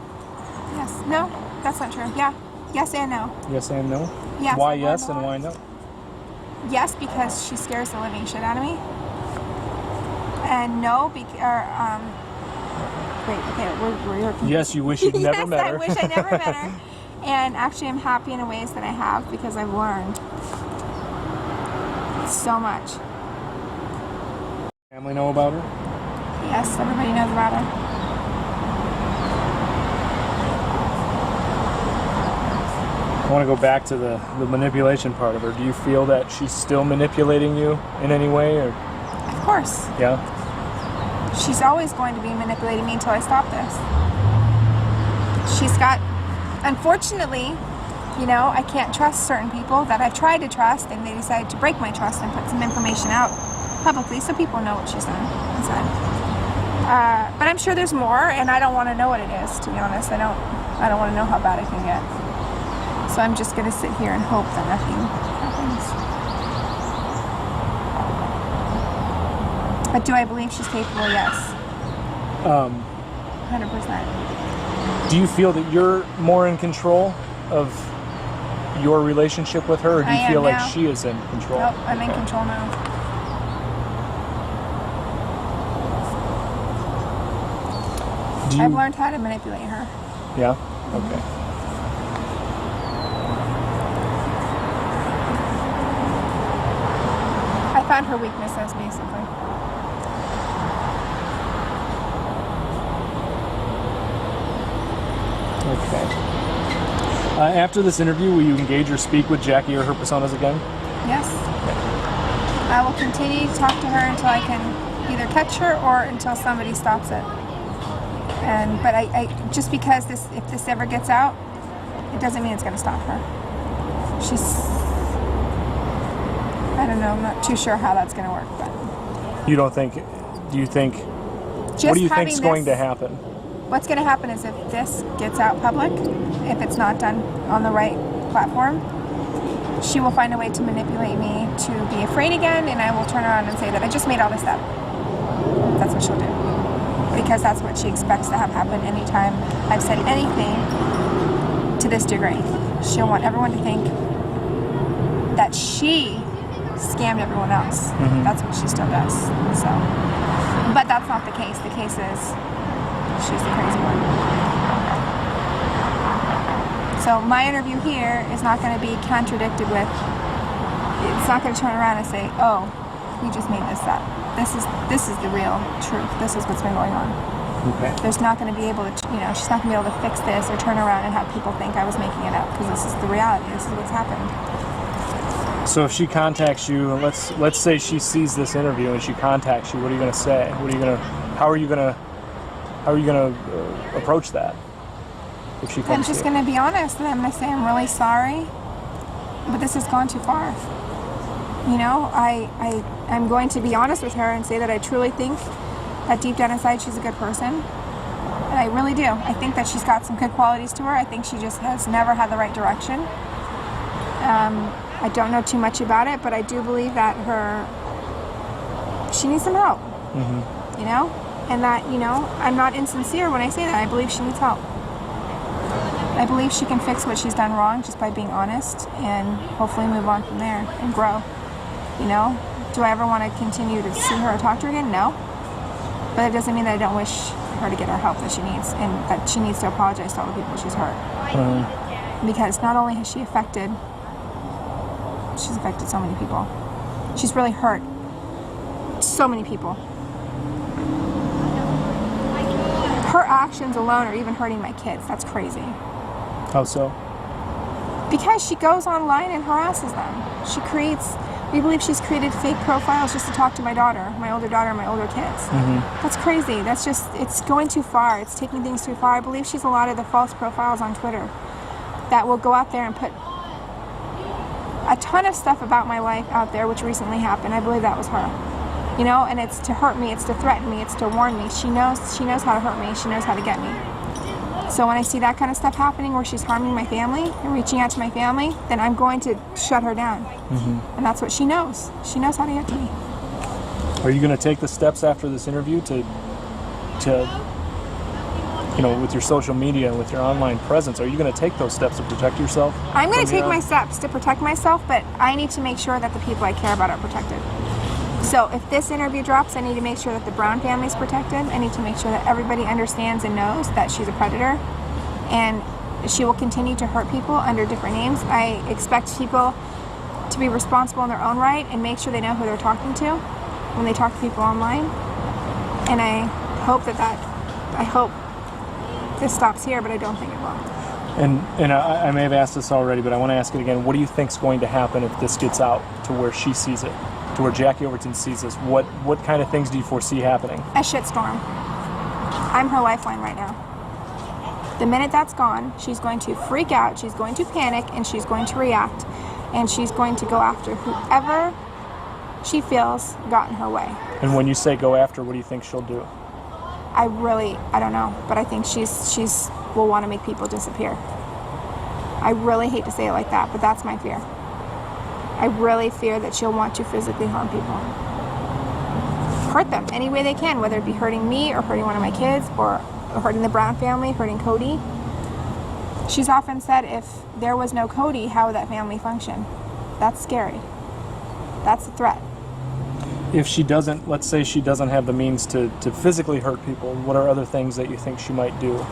Yes. No, that's not true. Yeah. Yes and no. Yes and no? Yes. Why yes and why no? Yes, because she scares the living shit out of me. And no, we're Yes, you wish you'd never met her. Yes, I wish I never met her. And actually, I'm happy in the ways that I have because I've learned so much. Family know about her? Yes, everybody knows about her. I want to go back to the manipulation part of her. Do you feel that she's still manipulating you in any way? Or? Of course. Yeah? she's always going to be manipulating me until I stop this. She's got, unfortunately, you know, I can't trust certain people that I've tried to trust, and they decided to break my trust and put some information out publicly so people know what she's done and said. But I'm sure there's more, and I don't want to know what it is, to be honest. I don't want to know how bad it can get. So I'm just going to sit here and hope that nothing happens. But do I believe she's capable? Yes. 100%. Do you feel that you're more in control of your relationship with her, or do you feel like she is in control? Nope, I'm in control now. I've learned how to manipulate her. Yeah? Okay. I found her weaknesses, basically. Okay. After this interview, will you engage or speak with Jackie or her personas again? Yes. I will continue to talk to her until I can either catch her or until somebody stops it. But I just because if this ever gets out, it doesn't mean it's going to stop her. I don't know, I'm not too sure how that's going to work. But do you think, what do you think is going to happen? What's going to happen is if this gets out public, if it's not done on the right platform, she will find a way to manipulate me to be afraid again, and I will turn around and say that I just made all this up. That's what she'll do. Because that's what she expects to have happen anytime I've said anything to this degree. She'll want everyone to think that she scammed everyone else. Mm-hmm. That's what she still does. So, but that's not the case. The case is she's the crazy one. So my interview here is not going to be contradicted with, it's not going to turn around and say, oh, you just made this up. This is the real truth. This is what's been going on. Okay. There's not going to be able to, she's not going to be able to fix this or turn around and have people think I was making it up, because this is the reality. This is what's happened. So if she contacts you, and let's say she sees this interview and she contacts you, what are you going to say? How are you going to approach that? If she comes I'm just going to be honest, and I'm going to say I'm really sorry, but this has gone too far. I'm going to be honest with her and say that I truly think that deep down inside she's a good person. And I really do. I think that she's got some good qualities to her. I think she just has never had the right direction. I don't know too much about it, but I do believe that she needs some help. Mm-hmm. And that, I'm not insincere when I say that. I believe she needs help. I believe she can fix what she's done wrong just by being honest and hopefully move on from there and grow. Do I ever want to continue to see her or talk to her again? No. But it doesn't mean that I don't wish her to get her help that she needs, and that she needs to apologize to all the people she's hurt. Mm-hmm. Because not only has she's affected so many people. She's really hurt so many people. Her actions alone are even hurting my kids. That's crazy. How so? Because she goes online and harasses them. We believe she's created fake profiles just to talk to my daughter, my older daughter, and my older kids. Mm-hmm. That's crazy. It's going too far. It's taking things too far. I believe she's a lot of the false profiles on Twitter that will go out there and put a ton of stuff about my life out there, which recently happened. I believe that was her. And it's to hurt me, it's to threaten me, it's to warn me. She knows how to hurt me, she knows how to get me. So when I see that kind of stuff happening where she's harming my family and reaching out to my family, then I'm going to shut her down. Mm-hmm. And that's what she knows. She knows how to get to me. Are you going to take the steps after this interview to with your social media and with your online presence, are you going to take those steps to protect yourself? I'm going to take my steps to protect myself, but I need to make sure that the people I care about are protected. So if this interview drops, I need to make sure that the Brown family is protected. I need to make sure that everybody understands and knows that she's a predator, and she will continue to hurt people under different names. I expect people to be responsible in their own right and make sure they know who they're talking to when they talk to people online. And I hope this stops here, but I don't think it will. And I may have asked this already, but I want to ask it again. What do you think is going to happen if this gets out to where she sees it? to where Jackie Overton sees this, what kind of things do you foresee happening? A shitstorm. I'm her lifeline right now. The minute that's gone, she's going to freak out, she's going to panic, and she's going to react, and she's going to go after whoever she feels got in her way. And when you say go after, what do you think she'll do? I don't know, but I think she's will want to make people disappear. I really hate to say it like that, but that's my fear. I really fear that she'll want to physically harm people. Hurt them any way they can, whether it be hurting me or hurting one of my kids or hurting the Brown family, hurting Cody. She's often said, if there was no Cody, how would that family function? That's scary. That's a threat. If she doesn't, let's say she doesn't have the means to physically hurt people, what are other things that you think she might do?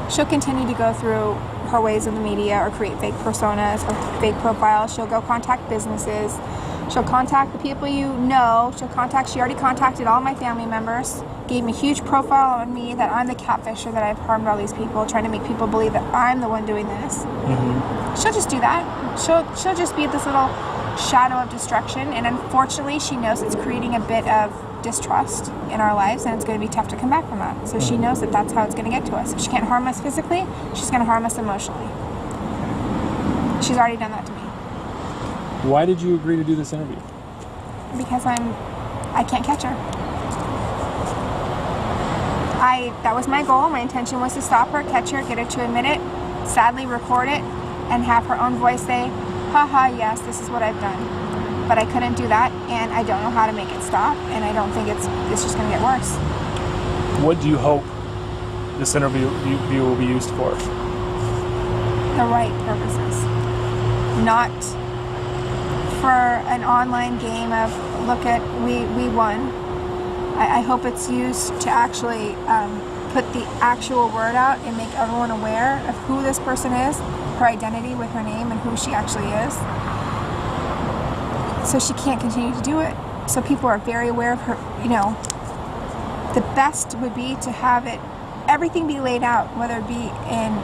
She'll continue to go through her ways in the media or create fake personas or fake profiles. She'll go contact businesses. She'll contact the people you know. She already contacted all my family members, gave me a huge profile on me that I'm the catfisher, that I've harmed all these people, trying to make people believe that I'm the one doing this. Mm-hmm. She'll just do that. She'll just be this little shadow of destruction, and unfortunately she knows it's creating a bit of distrust in our lives, and it's going to be tough to come back from that. So she knows that that's how it's going to get to us. If she can't harm us physically, she's going to harm us emotionally. She's already done that to me. Why did you agree to do this interview? Because I can't catch her. That was my goal. My intention was to stop her, catch her, get her to admit it, sadly record it, and have her own voice say, haha, yes, this is what I've done. But I couldn't do that, and I don't know how to make it stop, and I don't think it's just going to get worse. What do you hope this interview will be used for? The right purposes. Not for an online game of, look at, we won. I hope it's used to actually put the actual word out and make everyone aware of who this person is, her identity with her name, and who she actually is. So she can't continue to do it. So people are very aware of her, The best would be to have everything be laid out, whether it be in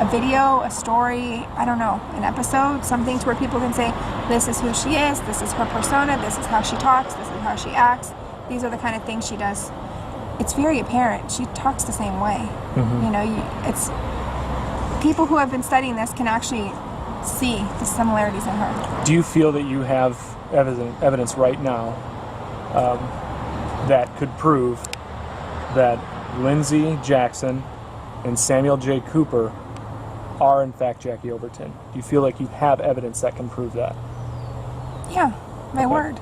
a video, a story, I don't know, an episode, something to where people can say, this is who she is, this is her persona, this is how she talks, this is how she acts, these are the kind of things she does. It's very apparent. She talks the same way. Mm-hmm. It's people who have been studying this can actually see the similarities in her. Do you feel that you have evidence right now that could prove that Lindsay Jackson and Samuel J. Cooper are in fact Jackie Overton? Do you feel like you have evidence that can prove that? Yeah, my word.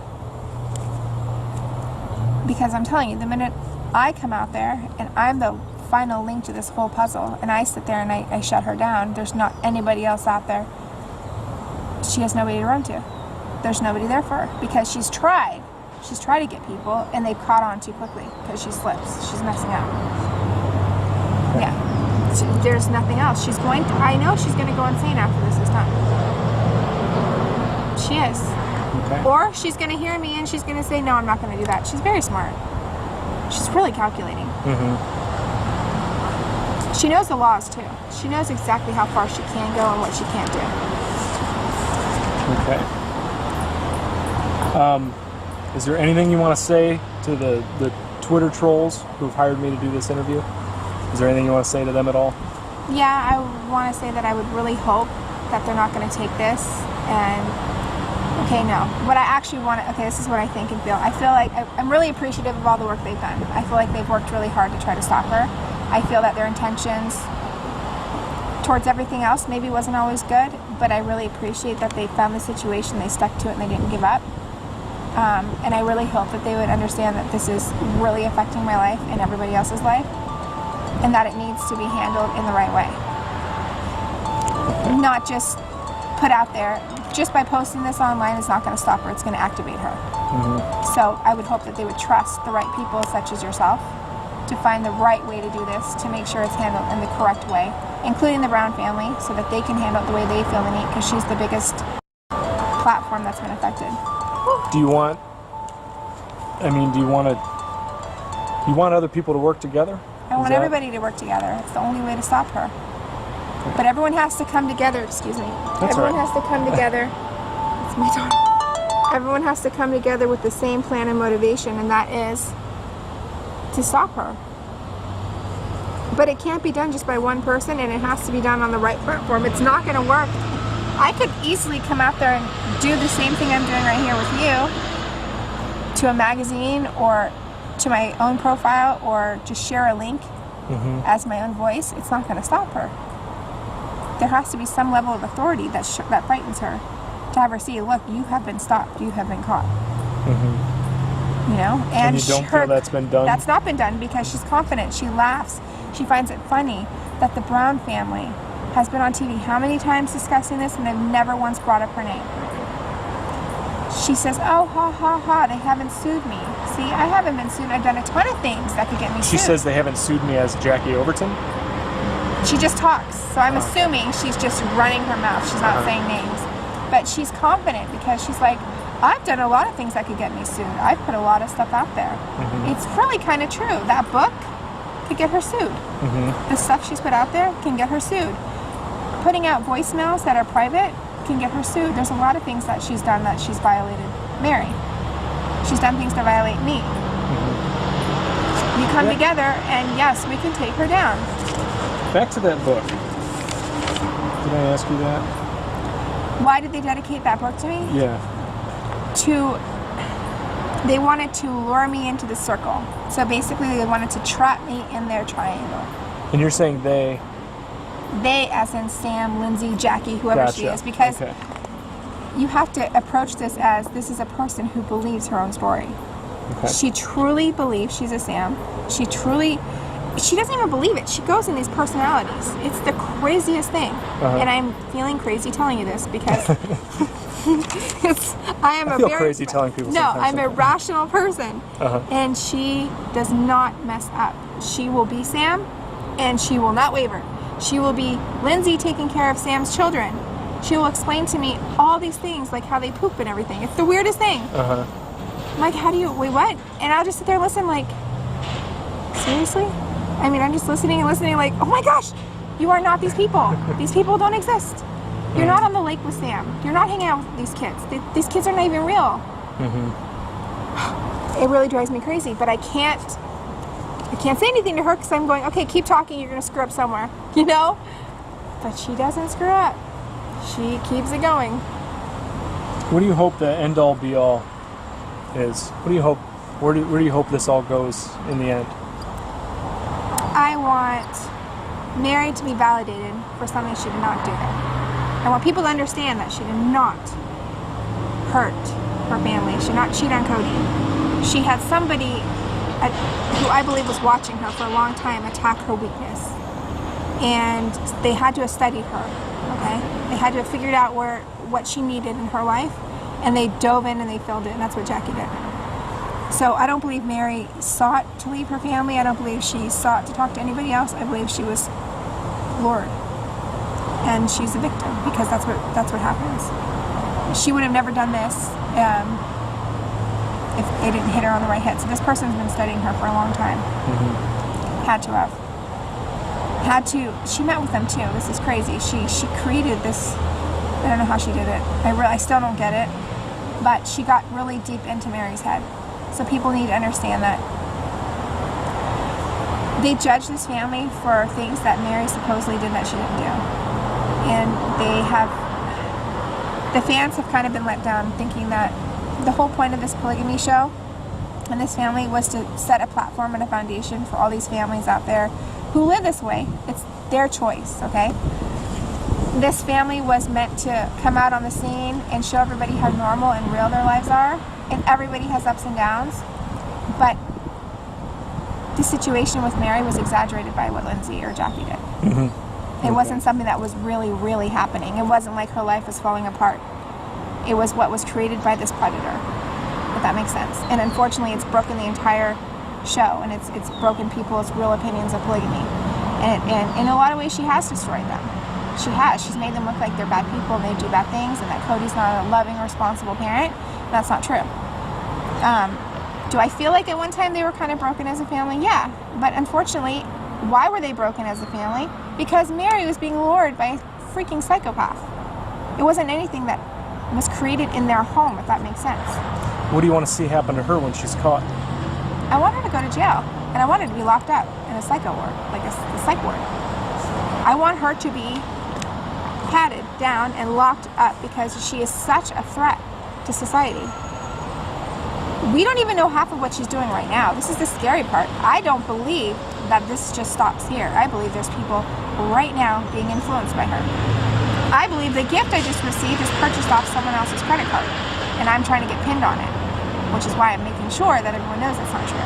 Because I'm telling you, the minute I come out there and I'm the final link to this whole puzzle, and I sit there and I shut her down, there's not anybody else out there. She has nobody to run to. There's nobody there for her because she's tried to get people, and they've caught on too quickly because she slips. She's messing up. Yeah. There's nothing else. I know she's going to go insane after this is done. She is. Okay. Or she's going to hear me and she's going to say, no, I'm not going to do that. She's very smart. She's really calculating. Mm-hmm. She knows the laws too. She knows exactly how far she can go and what she can't do. Okay. Is there anything you want to say to the Twitter trolls who've hired me to do this interview? Is there anything you want to say to them at all? Yeah, I want to say that I would really hope that they're not going to take this and... Okay, no. What I actually want to... Okay, this is what I think and feel. I feel like I'm really appreciative of all the work they've done. I feel like they've worked really hard to try to stop her. I feel that their intentions towards everything else maybe wasn't always good, but I really appreciate that they found the situation, they stuck to it, and they didn't give up. And I really hope that they would understand that this is really affecting my life and everybody else's life, and that it needs to be handled in the right way. Not just put out there. Just by posting this online is not going to stop her. It's going to activate her. Mm-hmm. So I would hope that they would trust the right people such as yourself to find the right way to do this, to make sure it's handled in the correct way, including the Brown family, so that they can handle it the way they feel the need, because she's the biggest platform that's been affected. Do you want other people to work together? I want everybody to work together. It's the only way to stop her. But everyone has to come together, excuse me. That's everyone right. has to come together. It's my daughter. everyone has to come together with the same plan and motivation, and that is to stop her. But it can't be done just by one person, and it has to be done on the right platform. It's not going to work. I could easily come out there and do the same thing I'm doing right here with you to a magazine or to my own profile, or just share a link as my own voice. It's not going to stop her. There has to be some level of authority that frightens her, to have her see, look, you have been stopped, you have been caught. You know, and you don't feel that's been done? That's not been done, because she's confident. She laughs. She finds it funny that the Brown family has been on TV how many times discussing this, and they've never once brought up her name. She says, oh, ha, ha, ha, they haven't sued me. See, I haven't been sued. I've done a ton of things that could get me sued. She says they haven't sued me as Jackie Overton? She just talks. So I'm assuming she's just running her mouth. She's not saying names. But she's confident, because she's like, I've done a lot of things that could get me sued. I've put a lot of stuff out there. It's really kind of true. That book could get her sued. The stuff she's put out there can get her sued. Putting out voicemails that are private can get her sued. There's a lot of things that she's done that she's violated Mary. She's done things to violate me. You come together, and yes, we can take her down. Back to that book. Did I ask you that? Why did they dedicate that book to me? Yeah. They wanted to lure me into the circle. So basically they wanted to trap me in their triangle. And you're saying they? They, as in Sam, Lindsay, Jackie, whoever she is, because you have to approach this as, this is a person who believes her own story. She truly believes she's a Sam. She doesn't even believe it. She goes in these personalities. It's the craziest thing. And I'm feeling crazy telling you this, because I feel crazy telling people. No, I'm a rational person, and she does not mess up. She will be Sam, and she will not waver. She will be Lindsay taking care of Sam's children. She will explain to me all these things, like how they poop and everything. It's the weirdest thing. I'm like, how do you, wait, what? And I'll just sit there and listen, like, seriously? I mean, I'm just listening and listening, like, oh my gosh, you are not these people. These people don't exist. You're not on the lake with Sam. You're not hanging out with these kids. These kids are not even real. It really drives me crazy, but I can't say anything to her, because I'm going, okay, keep talking, you're going to screw up somewhere, you know? But she doesn't screw up. She keeps it going. What do you hope the end all be all is? What do you hope, where do you hope this all goes in the end? I want Mary to be validated for something she did not do. I want people to understand that she did not hurt her family. She did not cheat on Cody. She had somebody who I believe was watching her for a long time attack her weakness. And they had to have studied her, okay? They had to have figured out what she needed in her life, and they dove in and they filled it, and that's what Jackie did. So I don't believe Mary sought to leave her family. I don't believe she sought to talk to anybody else. I believe she was lured. And she's a victim, because that's what happens. She would have never done this if they didn't hit her on the right head. So this person's been studying her for a long time. Had to have. She met with them too. This is crazy. She created this. I don't know how she did it. I still don't get it. But she got really deep into Mary's head. So people need to understand that they judge this family for things that Mary supposedly did that she didn't do. And the fans have kind of been let down, thinking that the whole point of this polygamy show and this family was to set a platform and a foundation for all these families out there who live this way. It's their choice, okay? This family was meant to come out on the scene and show everybody how normal and real their lives are, and everybody has ups and downs, but the situation with Mary was exaggerated by what Lindsay or Jackie did. It wasn't something that was really, really happening. It wasn't like her life was falling apart. It was what was created by this predator, if that makes sense. And unfortunately, it's broken the entire show, and it's broken people's real opinions of polygamy. And in a lot of ways, she has destroyed them. She has. She's made them look like they're bad people and they do bad things, and that Cody's not a loving, responsible parent. That's not true. Do I feel like at one time they were kind of broken as a family? Yeah. But unfortunately, why were they broken as a family? Because Mary was being lured by a freaking psychopath. It wasn't anything that Jackie did. It was everything that Jackie did. And unfortunately, it broke the entire show, and it's broken people's real opinions of polygamy. And in a lot of ways, she has destroyed them. She has. She's made them look like they're bad people and they do bad things, and that Cody's not a loving, responsible parent. That's not true. Do I feel like at one time they were kind of broken as a family? Yeah. But unfortunately, why were they broken as a family? Because Mary was being lured by a freaking psychopath. It wasn't anything that was created in their home, if that makes sense. What do you want to see happen to her when she's caught? I want her to go to jail, and I want her to be locked up in a psycho ward, like a psych ward. I want her to be patted down and locked up because she is such a threat to society. We don't even know half of what she's doing right now. This is the scary part. I don't believe that this just stops here. I believe there's people right now being influenced by her. I believe the gift I just received is purchased off someone else's credit card, and I'm trying to get pinned on it, which is why I'm making sure that everyone knows it's not true.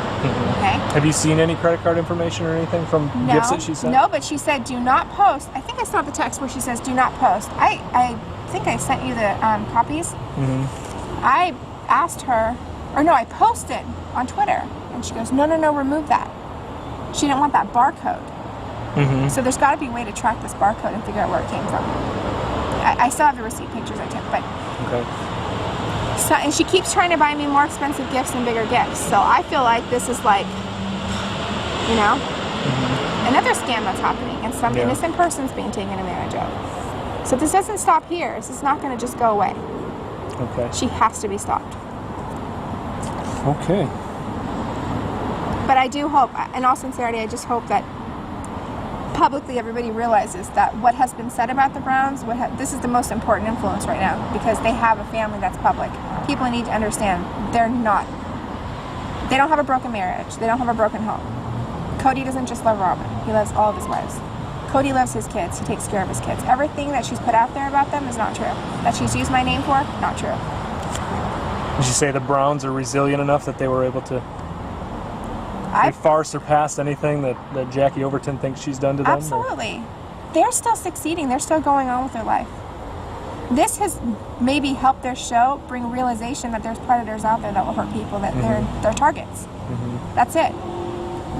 Okay? Have you seen any credit card information or anything from gifts that she sent? No, but she said do not post. I think I saw the text where she says do not post. I think I sent you the copies. I asked her, or no, I posted on Twitter, and she goes, no, remove that. She didn't want that barcode. So there's got to be a way to track this barcode and figure out where it came from. I still have the receipt pictures I took, but okay. So, and she keeps trying to buy me more expensive gifts and bigger gifts. So I feel like this is like, you know, another scam that's happening, and some innocent person's being taken advantage of. So this doesn't stop here. This is not going to just go away. Okay. She has to be stopped. Okay. But I do hope, in all sincerity, I just hope that publicly everybody realizes that what has been said about the Browns, this is the most important influence right now, because they have a family that's public. People need to understand they don't have a broken marriage. They don't have a broken home. Cody doesn't just love Robyn. He loves all of his wives. Cody loves his kids. He takes care of his kids. Everything that she's put out there about them is not true. That she's used my name for, not true. Did you say the Browns are resilient enough that they were able to they far surpassed anything that Jackie Overton thinks she's done to them? Absolutely. They're still succeeding. They're still going on with their life. This has maybe helped their show bring realization that there's predators out there that will hurt people, that they're targets. That's it.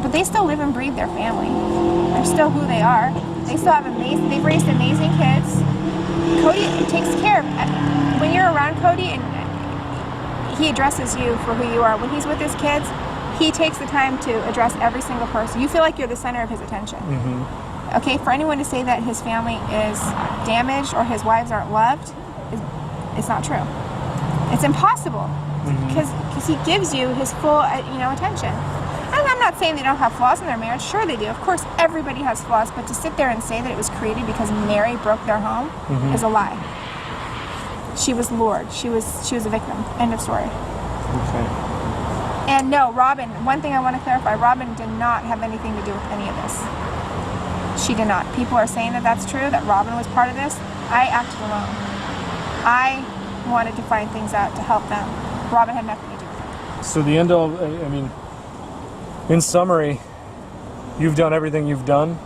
But they still live and breathe their family. They're still who they are. They still have they've raised amazing kids. Cody takes care of, when you're around Cody and he addresses you for who you are, when he's with his kids, he takes the time to address every single person. You feel like you're the center of his attention. Okay, for anyone to say that his family is damaged or his wives aren't loved, it's not true. It's impossible, because he gives you his full attention. And I'm not saying they don't have flaws in their marriage. Sure they do. Of course, everybody has flaws. But to sit there and say that it was created because Mary broke their home is a lie. She was lured. She was a victim. End of story. Okay. And no, Robyn, one thing I want to clarify, Robyn did not have anything to do with any of this. She did not. People are saying that that's true, that Robyn was part of this. I acted alone. I wanted to find things out to help them. Robyn had nothing to do with it. So the end all, I mean, in summary, you've done everything you've done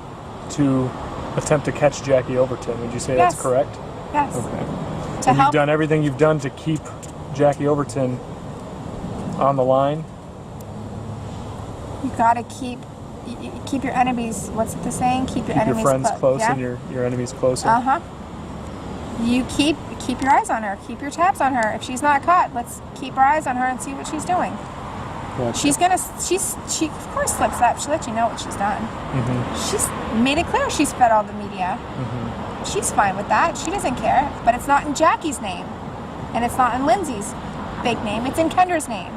to attempt to catch Jackie Overton. Would you say that's correct? Yes. Okay. And you've done everything you've done to keep Jackie Overton on the line? You gotta keep your enemies, what's the saying? Keep your enemies friends close yeah? and your enemies closer. You keep your eyes on her. Keep your tabs on her. If she's not caught, let's keep our eyes on her and see what she's doing. Gotcha. She of course slips up. She'll let you know what she's done. She's made it clear she's fed all the media. She's fine with that. She doesn't care. But it's not in Jackie's name, and it's not in Lindsay's fake name. It's in Kendra's name,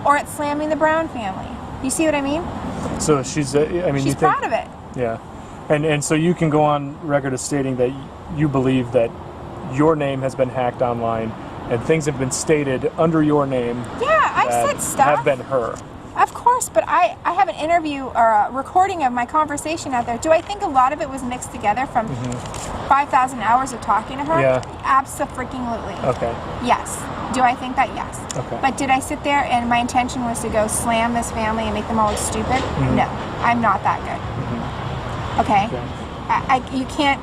or it's slamming the Brown family. You see what I mean? So she's. She's proud of it. Yeah, and so you can go on record as stating that you believe that your name has been hacked online, and things have been stated under your name. Yeah, I've said stuff. Have been her. Of course, but I have an interview or a recording of my conversation out there. Do I think a lot of it was mixed together from 5,000 hours of talking to her? Yeah. Absolutely. Okay. Yes. Do I think that? Yes. Okay. But did I sit there and my intention was to go slam this family and make them all look stupid? No, I'm not that good. Okay? You can't.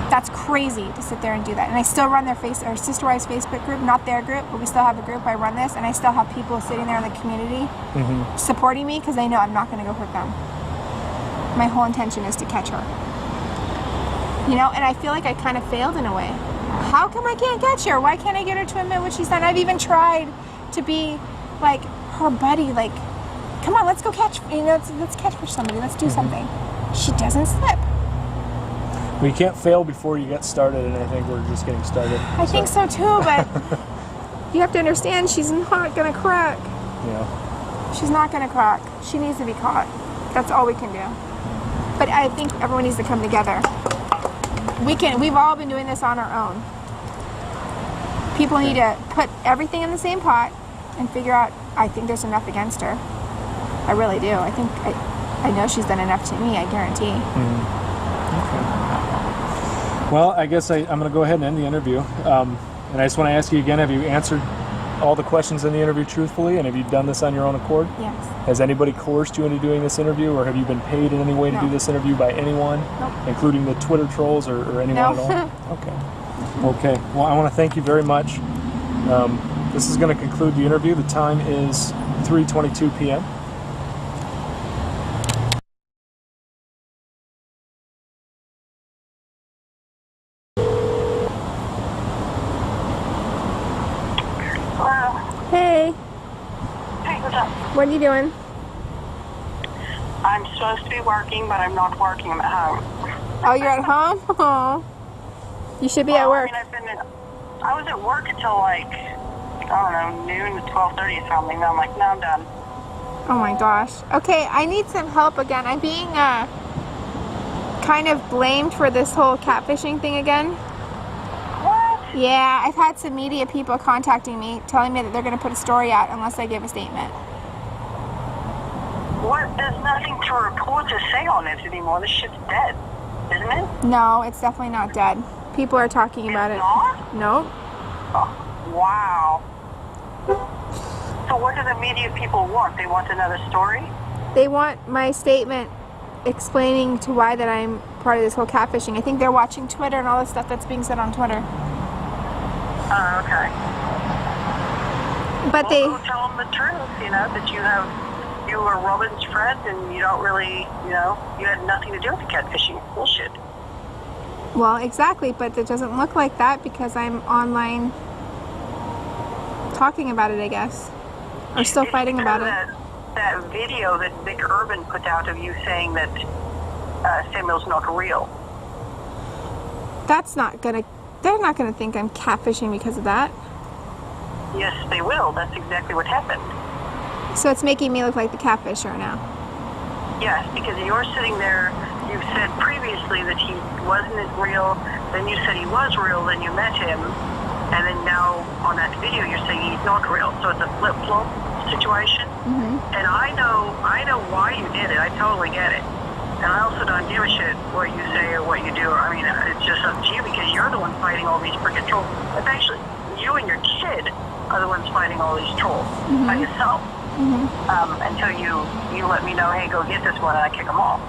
That's crazy to sit there and do that. And I still run their Sister Wives Facebook group, not their group, but we still have a group. I run this, and I still have people sitting there in the community supporting me because they know I'm not going to go hurt them. My whole intention is to catch her. And I feel like I kind of failed in a way. How come I can't catch her? Why can't I get her to admit what she's done? I've even tried to be like her buddy, like, come on, let's go catch, let's catch for somebody, let's do something. She doesn't slip. We can't fail before you get started, and I think we're just getting started. I think so too, but you have to understand she's not gonna crack. Yeah. She's not gonna crack. She needs to be caught. That's all we can do. But I think everyone needs to come together. We've all been doing this on our own. People need to put everything in the same pot and figure out, I think there's enough against her. I really do. I know she's done enough to me, I guarantee. Okay. Well, I guess I'm going to go ahead and end the interview. And I just want to ask you again, have you answered all the questions in the interview truthfully, and have you done this on your own accord? Yes. Has anybody coerced you into doing this interview, or have you been paid in any way to do this interview by anyone, including the Twitter trolls or anyone at all? Okay. Well, I want to thank you very much. This is going to conclude the interview. The time is 3:22 p.m. Hey. Hey, what's up? What are you doing? I'm supposed to be working, but I'm not working. I'm at home. Oh, you're at home? Oh. You should be at work. I was at work until like, I don't know, noon to 12:30 or something. Then I'm like, no, I'm done. Oh my gosh. Okay, I need some help again. I'm being kind of blamed for this whole catfishing thing again. What? Yeah, I've had some media people contacting me, telling me that they're going to put a story out unless I give a statement. What? There's nothing to report to say on it anymore. This shit's dead, isn't it? No, it's definitely not dead. People are talking about it. Not? Nope. Oh, wow. So what do the media people want? They want another story? They want my statement explaining to why that I'm part of this whole catfishing. I think they're watching Twitter and all the stuff that's being said on Twitter. Oh, okay. But Well, go tell them the truth, that you were Robyn's friend and you don't really, you had nothing to do with the catfishing. Bullshit. Well, exactly, but it doesn't look like that because I'm online talking about it, I guess. Or still fighting about it. That video that Vic Urban put out of you saying that Samuel's not real. They're not gonna think I'm catfishing because of that. Yes, they will. That's exactly what happened. So it's making me look like the catfisher now. Yes, because you're sitting there, you said previously that he wasn't real, then you said he was real, then you met him, and then now on that video you're saying he's not real. So it's a flip-flop situation. Mm-hmm. And I know why you did it. I totally get it. And I also don't give a shit what you say or what you do. I mean, it's just up to you because you're the one fighting all these freaking trolls. It's actually you and your kid are the ones fighting all these trolls by yourself. Mm-hmm. Until you let me know, hey, go get this one, and I kick them off.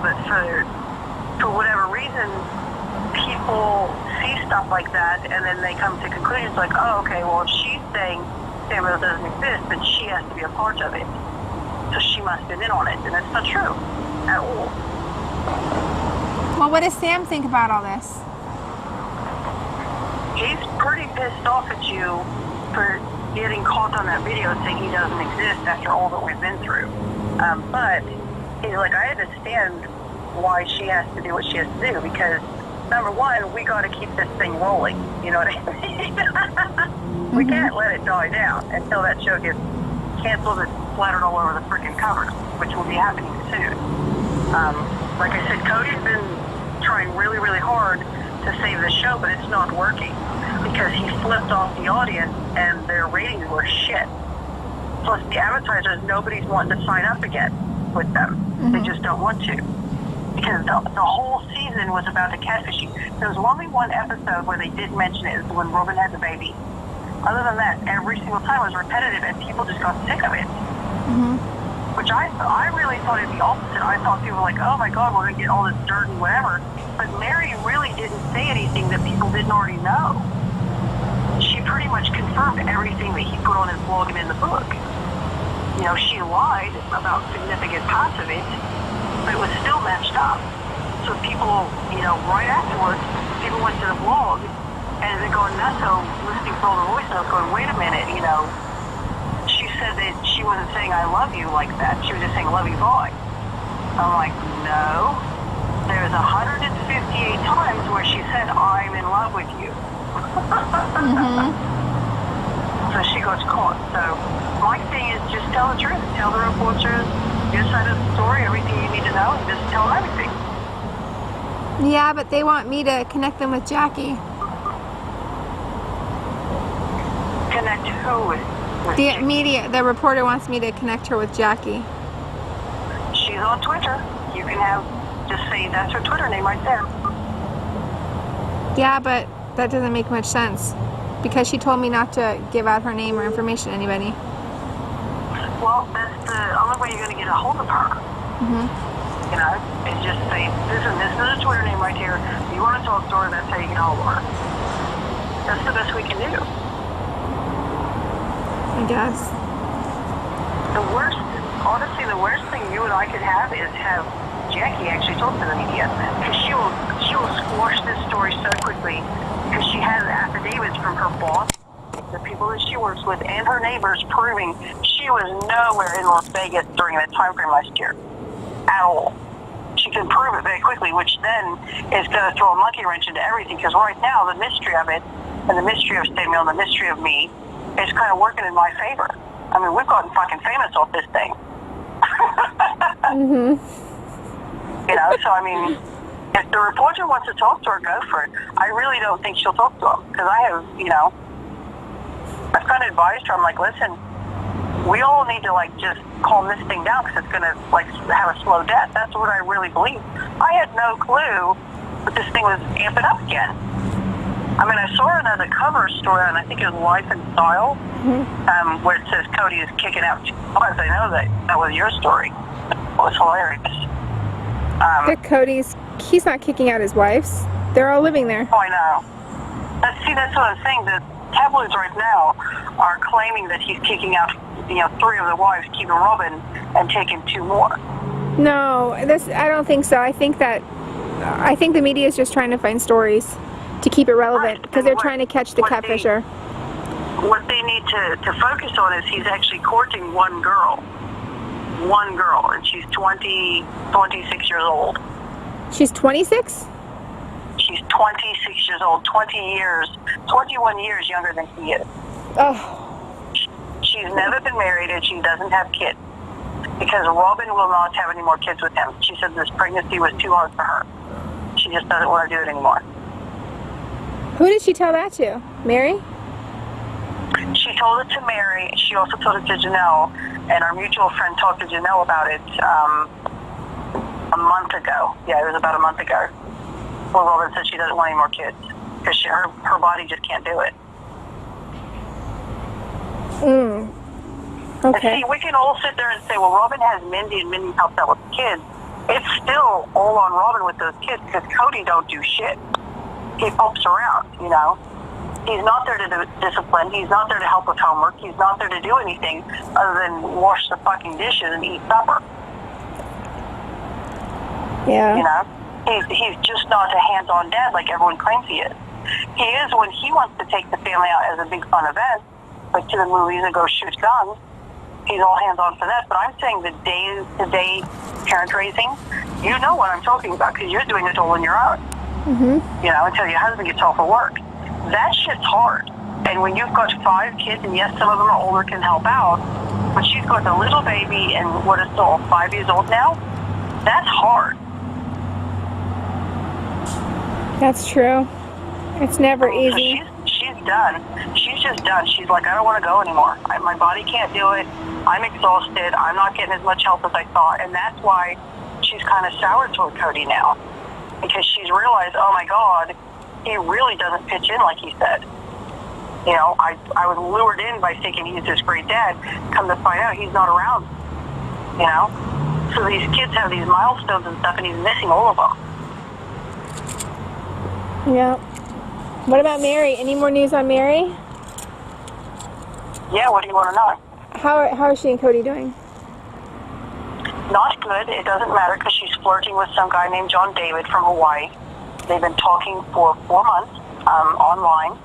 But for whatever reason, people see stuff like that, and then they come to conclusions like, oh, okay, well, if she's saying Samuel doesn't exist, then she has to be a part of it. So she must have been in on it, and that's not true at all. Well, what does Sam think about all this? He's pretty pissed off at you for getting caught on that video saying he doesn't exist after all that we've been through. But he's like, I understand why she has to do what she has to do because, number one, we got to keep this thing rolling. You know what I mean? We can't let it die down until that show gets canceled and splattered all over the freaking covers, which will be happening soon. Like I said, Cody's been trying really, really hard to save the show, but it's not working because he flipped off the audience and their ratings were shit. Plus the advertisers, nobody's wanting to sign up again with them. They just don't want to. Because the whole season was about the catfishing. There was only one episode where they did mention it, is when Robyn had the baby. Other than that, every single time was repetitive and people just got sick of it. Which I really thought it'd be opposite. I thought people were like, oh my God, we're going to get all this dirt and whatever. But Mary really didn't say anything that people didn't already know. She pretty much confirmed everything that he put on his blog and in the book. She lied about significant parts of it, but it was still matched up. So people, right afterwards, people went to the blog and they're going nuts, listening to all the voice notes, going, wait a minute, she said that she wasn't saying I love you like that. She was just saying love you boy. I'm like, no. there's 158 times where she said, I'm in love with you. So she got caught. So my thing is just tell the truth. Tell the reporters your side of the story, everything you need to know, and just tell them everything. Yeah, but they want me to connect them with Jackie. Connect who with The media, the reporter wants me to connect her with Jackie. She's on Twitter. You can just say that's her Twitter name right there. Yeah, but that doesn't make much sense because she told me not to give out her name or information to anybody. Well, that's the only way you're going to get a hold of her. You know, is just say, listen, this is a Twitter name right here. You want to talk to her, that's how you get a hold of her. That's the best we can do. I guess. Honestly, the worst thing you and I could have is have Jackie actually talk to the media, because she will squash this story so quickly, because she has affidavits from her boss, the people that she works with, and her neighbors proving she was nowhere in Las Vegas during that time frame last year at all. She can prove it very quickly, which then is going to throw a monkey wrench into everything, because right now the mystery of it, and the mystery of Samuel, and the mystery of me, is kind of working in my favor. I mean, we've gotten fucking famous off this thing. You know, so I mean, if the reporter wants to talk to her, go for it. I really don't think she'll talk to him, because I have, you know, I've kind of advised her. I'm like, listen, we all need to like just calm this thing down, because it's going to like have a slow death. That's what I really believe. I had no clue that this thing was amping up again. I mean, I saw it on the cover story, and I think it was Life and Style, where it says Cody is kicking out wives. I know that was your story. It was hilarious. He's not kicking out his wives. They're all living there. Oh, I know. That's what I'm saying. The tabloids right now are claiming that he's kicking out, you know, 3 of the wives, keeping Robyn, and taking 2 more. No, I don't think so. I think the media is just trying to find stories to keep it relevant, because they're trying to catch the catfisher. What they need to focus on is he's actually courting one girl, and she's 26 years old. She's 26? She's 26 years old, 21 years younger than he is. Oh. She's never been married, and she doesn't have kids, because Robyn will not have any more kids with him. She said this pregnancy was too hard for her. She just doesn't want to do it anymore. Who did she tell that to? Mary? She told it to Mary. She also told it to Janelle, and our mutual friend talked to Janelle about it a month ago. Yeah, it was about a month ago. Well, Robyn said she doesn't want any more kids, because her body just can't do it. Okay. And see, we can all sit there and say, well, Robyn has Mindy, and Mindy helps out with the kids. It's still all on Robyn with those kids, because Cody don't do shit. He bumps around, you know. He's not there to discipline. He's not there to help with homework. He's not there to do anything other than wash the fucking dishes and eat supper. Yeah. You know? He's just not a hands-on dad like everyone claims he is. He is when he wants to take the family out as a big fun event, like to the movies and go shoot guns. He's all hands-on for that. But I'm saying the day-to-day parent raising, you know what I'm talking about, because you're doing it all on your own. You know, until your husband gets off of work. That shit's hard. And when you've got 5 kids, and yes, some of them are older, can help out, but she's got a little baby, and what is still 5 years old now? That's hard. That's true. It's never easy. She's done. She's just done. She's like, I don't want to go anymore. My body can't do it. I'm exhausted. I'm not getting as much help as I thought. And that's why she's kind of sour toward Cody now. Because she's realized, oh my God, he really doesn't pitch in like he said. You know, I was lured in by thinking he's this great dad. Come to find out, he's not around. You know? So these kids have these milestones and stuff, and he's missing all of them. Yeah. What about Mary? Any more news on Mary? Yeah, what do you want to know? How is she and Cody doing? Not good. It doesn't matter, because she's flirting with some guy named John David from Hawaii. They've been talking for 4 months online.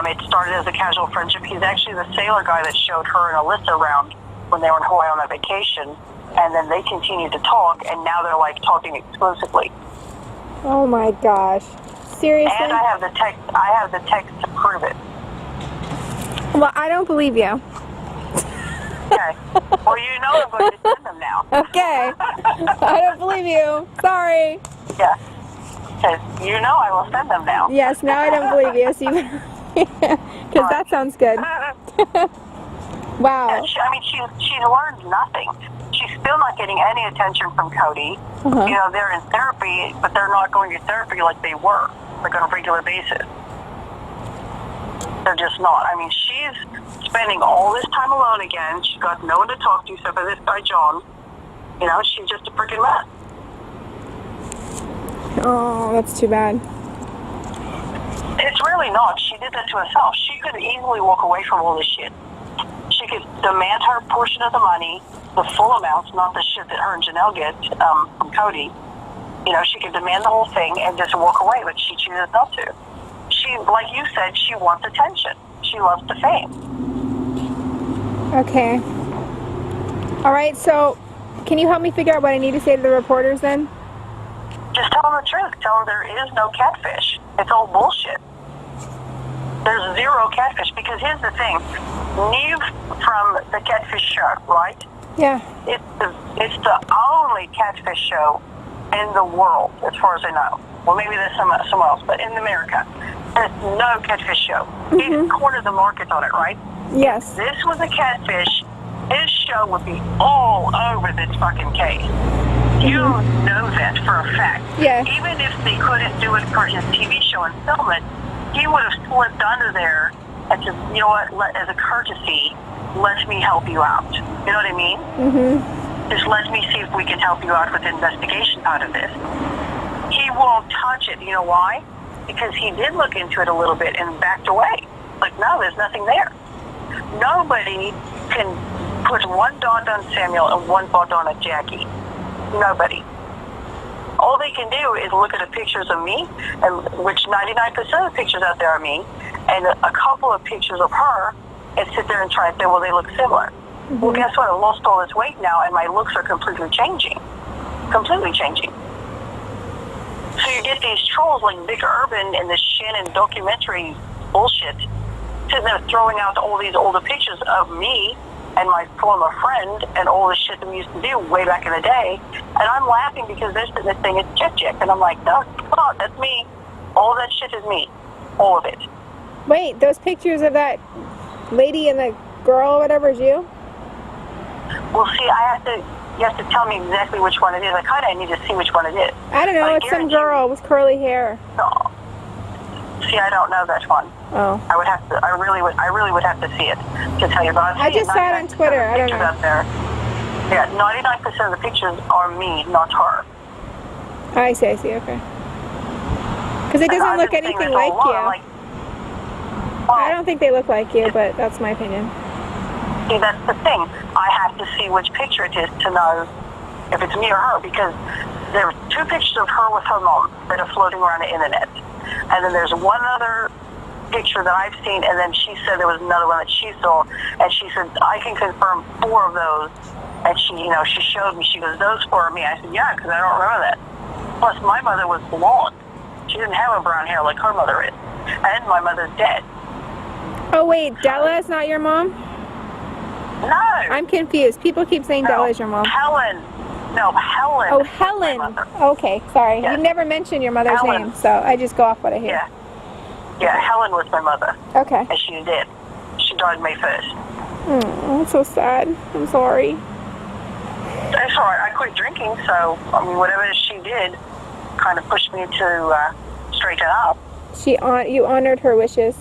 It started as a casual friendship. He's actually the sailor guy that showed her and Alyssa around when they were in Hawaii on a vacation. And then they continued to talk, and now they're like talking exclusively. Oh my gosh. Seriously? And I have the text. I have the text to prove it. Well, I don't believe you. Okay. Well, you know I'm going to send them now. Okay. I don't believe you. Sorry. Yeah. Because you know I will send them now. Yes, now I don't believe you. Because that sounds good. Wow. She's learned nothing. She's still not getting any attention from Cody. Uh-huh. You know, they're in therapy, but they're not going to therapy like they were, like on a regular basis. They're just not. I mean, she's spending all this time alone again. She's got no one to talk to except for this guy, John. You know, she's just a freaking mess. Oh, that's too bad. It's really not. She did that to herself. She could easily walk away from all this shit. She could demand her portion of the money, the full amount, not the shit that her and Janelle get from Cody. You know, she could demand the whole thing and just walk away, but she chooses not to. She, like you said, she wants attention. She loves the fame. Okay. All right, so can you help me figure out what I need to say to the reporters then? Just tell them the truth. Tell them there is no catfish. It's all bullshit. There's zero catfish, because here's the thing. Neve from the Catfish Show, right? Yeah. It's the only catfish show in the world, as far as I know. Well, maybe there's somewhere else, but in America, there's no catfish show. He's cornered the market on it, right? Yes. This was a catfish. His show would be all over this fucking case. You know that for a fact. Yeah. Even if they couldn't do it for his TV show and film it, he would have slipped under there and said, you know what, as a courtesy, let me help you out. You know what I mean? Mm-hmm. Just let me see if we can help you out with the investigation part of this. He won't touch it. You know why? Because he did look into it a little bit and backed away. Like, no, there's nothing there. Nobody can put one dot on Samuel and one dot on a Jackie. Nobody. All they can do is look at the pictures of me, and which 99% of the pictures out there are me, and a couple of pictures of her, and sit there and try and say, well, they look similar. Mm-hmm. Well, guess what? I've lost all this weight now, and my looks are completely changing. Completely changing. So you get these trolls like Big Urban and this Shannon documentary bullshit, sitting there throwing out all these older pictures of me and my former friend and all the shit that we used to do way back in the day. And I'm laughing because they're sitting there saying it's Chick. And I'm like, no, come on, that's me. All that shit is me. All of it. Wait, those pictures of that lady and the girl or whatever is you? Well, see, you have to tell me exactly which one it is. I kind of need to see which one it is. I don't know, it's some girl with curly hair. No. See, I don't know that one. Oh. I really would have to see it to tell you about it. I just saw it on Twitter. I don't know. Out there. Yeah, 99% of the pictures are me, not her. I see, okay. Because it doesn't look anything like you. I don't think they look like you, but that's my opinion. See, that's the thing. I have to see which picture it is to know if it's me or her, because there are two pictures of her with her mom that are floating around the internet. And then there's one other picture that I've seen, and then she said there was another one that she saw, and she said, I can confirm 4 of those. And she showed me, she goes, those 4 are me. I said, yeah, because I don't remember that. Plus, my mother was blonde. She didn't have a brown hair like her mother is. And my mother's dead. Oh, wait, Della is not your mom? No. I'm confused. People keep saying Della is your mom. Helen. No, Helen. Oh, Helen. Okay, sorry. Yes. You never mentioned your mother's name, so I just go off what I hear. Yeah. Yeah, Helen was my mother. Okay. And she did. She died May 1st. Oh, that's so sad. I'm sorry. That's all right. I quit drinking, so, I mean, whatever she did kind of pushed me to straighten up. You honored her wishes.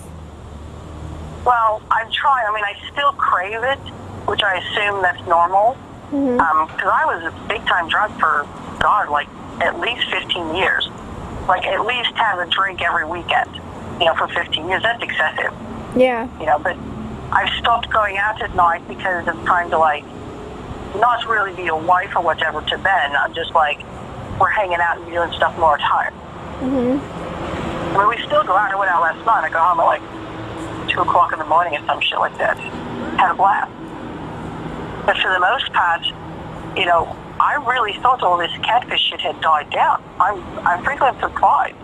Well, I'm trying. I mean, I still crave it, which I assume that's normal. Because I was a big-time drunk for, God, like, at least 15 years. Like, at least have a drink every weekend, for 15 years. That's excessive. Yeah. But I've stopped going out at night because it's time to, like, not really be a wife or whatever to Ben. I'm just like, we're hanging out and doing stuff more at home. I mean, we still go out. I went out last night. I go home at, like, 2 o'clock in the morning and some shit like that. Had a blast. But for the most part, I really thought all this catfish shit had died down. I'm frankly surprised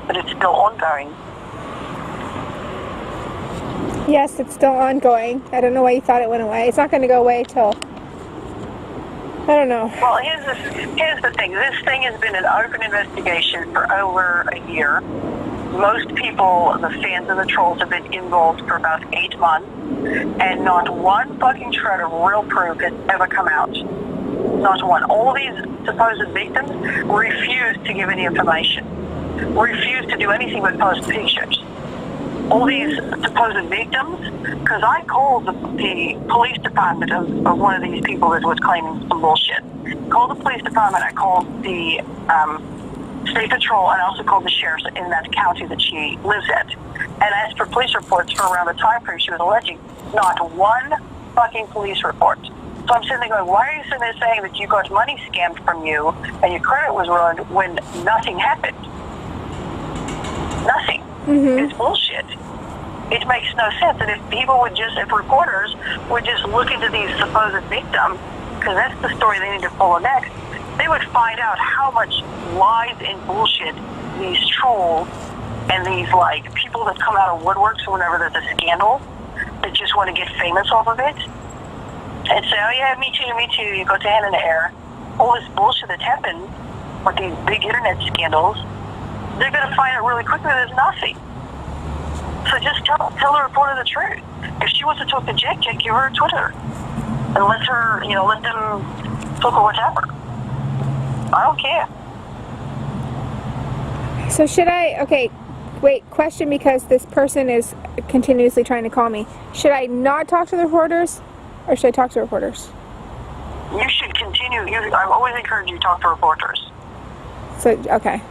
that it's still ongoing. Yes, it's still ongoing. I don't know why you thought it went away. It's not going to go away till, I don't know. Well, here's the thing. This thing has been an open investigation for over a year. Most people, the fans and the trolls, have been involved for about 8 months, and not one fucking shred of real proof has ever come out. Not one. All these supposed victims refuse to give any information. Refuse to do anything but post pictures. All these supposed victims, because I called the police department of one of these people that was claiming some bullshit. Called the police department, I called the state patrol, and I also called the sheriff in that county that she lives at. And asked for police reports for around the time frame she was alleging. Not one fucking police report. So I'm sitting there going, why are you sitting there saying that you got money scammed from you and your credit was ruined when nothing happened? Nothing. It's bullshit. It makes no sense. And if reporters would just look into these supposed victims, because that's the story they need to follow next, they would find out how much lies and bullshit these trolls and these like people that come out of woodworks whenever there's a scandal that just want to get famous off of it and say, oh yeah, me too, you go to hand in the air. All this bullshit that's happened with these big internet scandals, they're going to find out really quickly there's nothing. So just tell the reporter the truth. If she wants to talk to Jack, give her a Twitter. And let them talk or whatever. I don't care. So should I, okay, wait, question, because this person is continuously trying to call me. Should I not talk to the reporters, or should I talk to reporters? You should continue. I've always encouraged you to talk to reporters. So, okay.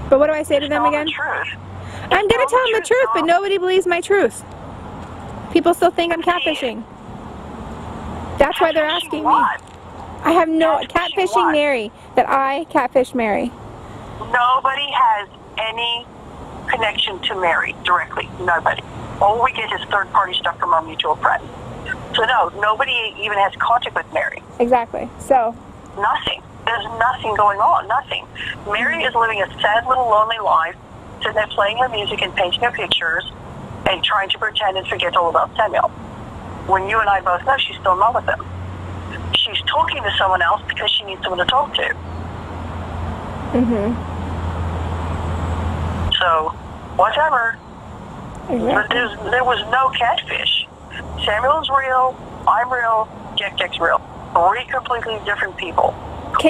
But what do I say to them again? Tell them the truth. I'm going to tell them the truth, but nobody believes my truth. People still think I'm catfishing. That's why they're asking me. I have no catfishing Mary. That I catfish Mary. Nobody has any connection to Mary directly. Nobody. All we get is third-party stuff from our mutual friends. So no, nobody even has contact with Mary. Exactly. So nothing. There's nothing going on. Nothing. Mary is living a sad little lonely life, sitting there playing her music and painting her pictures and trying to pretend and forget all about Samuel. When you and I both know she's still in love with him. She's talking to someone else because she needs someone to talk to. So, whatever. Exactly. But there was no catfish. Samuel's real, I'm real, Jack's real. 3 completely different people. Do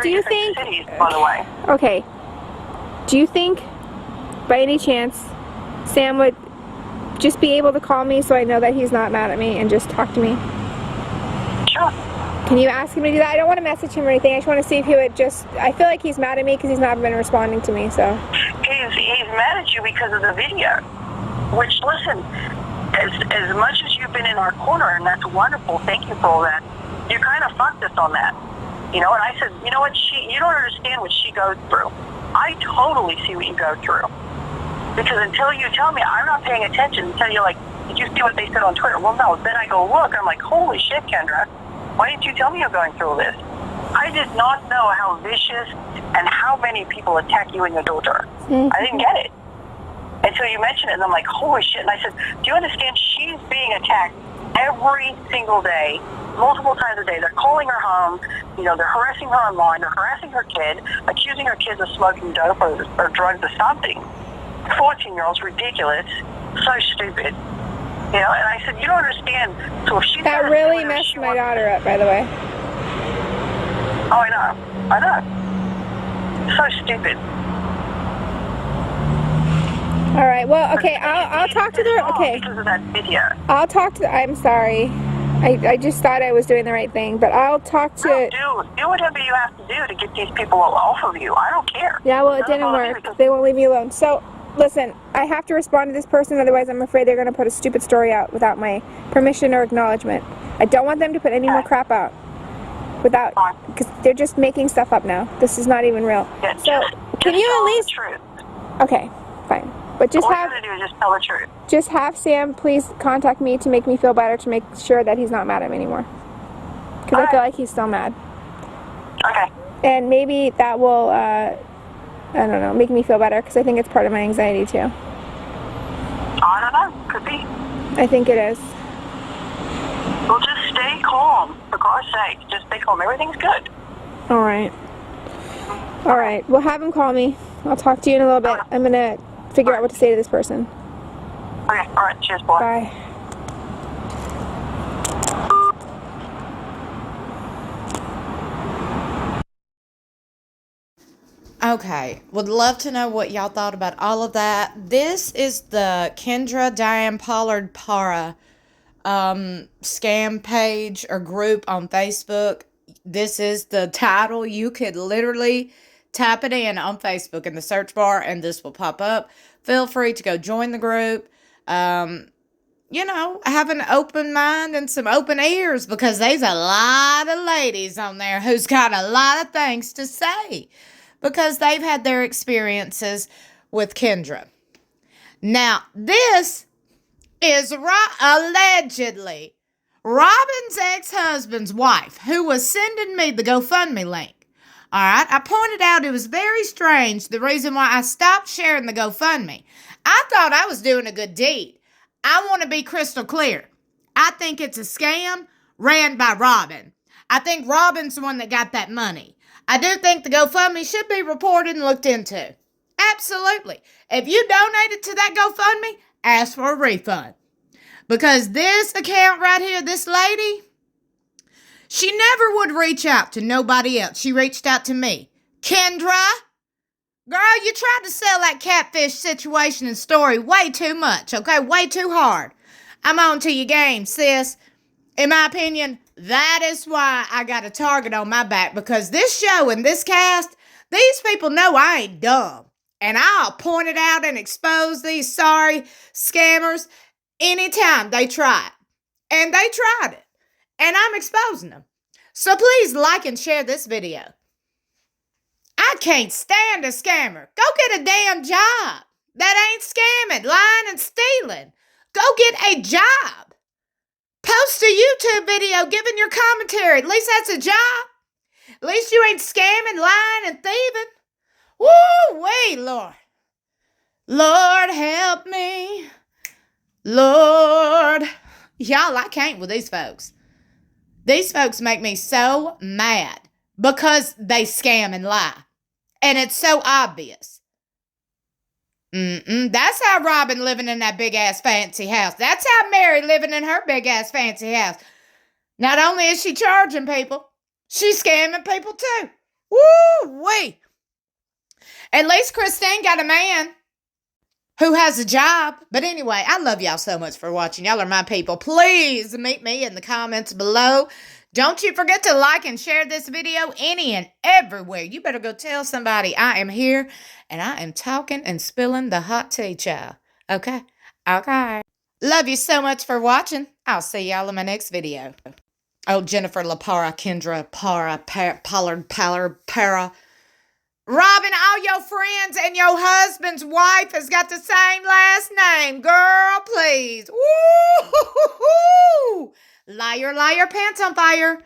you think, cities, by the way. Okay, do you think, by any chance, Sam would just be able to call me so I know that he's not mad at me and just talk to me? Sure. Can you ask him to do that? I don't want to message him or anything. I just want to see if he would just... I feel like he's mad at me because he's not been responding to me, so... He's mad at you because of the video. Which, listen, as much as you've been in our corner, and that's wonderful, thank you for all that, you kind of fucked us on that. You know, and I said, you know what, you don't understand what she goes through. I totally see what you go through. Because until you tell me, I'm not paying attention until you're like, did you see what they said on Twitter? Well, no. Then I go, look, I'm like, holy shit, Kendra. Why didn't you tell me you're going through all this? I did not know how vicious and how many people attack you and your daughter. I didn't get it. Until you mentioned it, and I'm like, holy shit. And I said, do you understand she's being attacked every single day, multiple times a day? They're calling her home, you know, they're harassing her online, they're harassing her kid, accusing her kids of smoking dope or drugs or something. 14-year-olds, ridiculous, so stupid. You know, and I said, you don't understand. So if she that really messed my daughter up, by the way. Oh, I know. So stupid. All right. Well, okay. I'll talk to the. Okay. Because of that video. I'll talk to. I'm sorry. I just thought I was doing the right thing, but I'll talk to. No, do whatever you have to do to get these people off of you. I don't care. Yeah. Well, it didn't work. They won't leave me alone. So. Listen, I have to respond to this person, otherwise I'm afraid they're going to put a stupid story out without my permission or acknowledgement. I don't want them to put any more crap out without, because they're just making stuff up now. This is not even real. Yeah, so, can you at least... Truth. Okay, fine. But just all you have to do is just tell the truth. Just have Sam please contact me to make me feel better, to make sure that he's not mad at me anymore. Because I feel like he's still mad. Okay. And maybe that will, I don't know, make me feel better, because I think it's part of my anxiety too. I don't know. Could be. I think it is. Well, just stay calm. For God's sake, just stay calm. Everything's good. All right. All right. Well, have him call me. I'll talk to you in a little bit. I'm going to figure out what to say to this person. Okay. All right. Cheers, boy. Bye. Okay, would love to know what y'all thought about all of that. This is the Kendra Diane Pollard Para scam page or group on Facebook. This is the title. You could literally type it in on Facebook in the search bar and this will pop up. Feel free to go join the group. You know, have an open mind and some open ears, because there's a lot of ladies on there who's got a lot of things to say, because they've had their experiences with Kendra. Now, this is allegedly Robyn's ex-husband's wife, who was sending me the GoFundMe link. All right, I pointed out it was very strange, the reason why I stopped sharing the GoFundMe. I thought I was doing a good deed. I want to be crystal clear. I think it's a scam ran by Robyn. I think Robyn's the one that got that money. I do think the GoFundMe should be reported and looked into. Absolutely. If you donated to that GoFundMe, ask for a refund. Because this account right here, this lady, she never would reach out to nobody else. She reached out to me. Kendra, girl, you tried to sell that catfish situation and story way too much, okay? Way too hard. I'm on to your game, sis. In my opinion, that is why I got a target on my back, because this show and this cast, these people know I ain't dumb. And I'll point it out and expose these sorry scammers anytime they try it. And they tried it. And I'm exposing them. So please like and share this video. I can't stand a scammer. Go get a damn job. That ain't scamming, lying, and stealing. Go get a job. Post a YouTube video giving your commentary. At least that's a job. At least you ain't scamming, lying, and thieving. Woo-wee, Lord. Lord, help me. Lord. Y'all, I can't with these folks. These folks make me so mad because they scam and lie. And it's so obvious. That's how Robyn living in that big-ass fancy house. That's how Mary living in her big-ass fancy house. Not only is she charging people, she's scamming people too. Woo-wee. At least Christine got a man who has a job. But anyway, I love y'all so much for watching. Y'all are my people. Please meet me in the comments below. Don't you forget to like and share this video any and everywhere. You better go tell somebody I am here and I am talking and spilling the hot tea, child. Okay? Okay. Love you so much for watching. I'll see y'all in my next video. Oh, Jennifer LaPara, Kendra, Pollard, Para. Robyn, all your friends and your husband's wife has got the same last name. Girl, please. Woo! Liar, liar, pants on fire.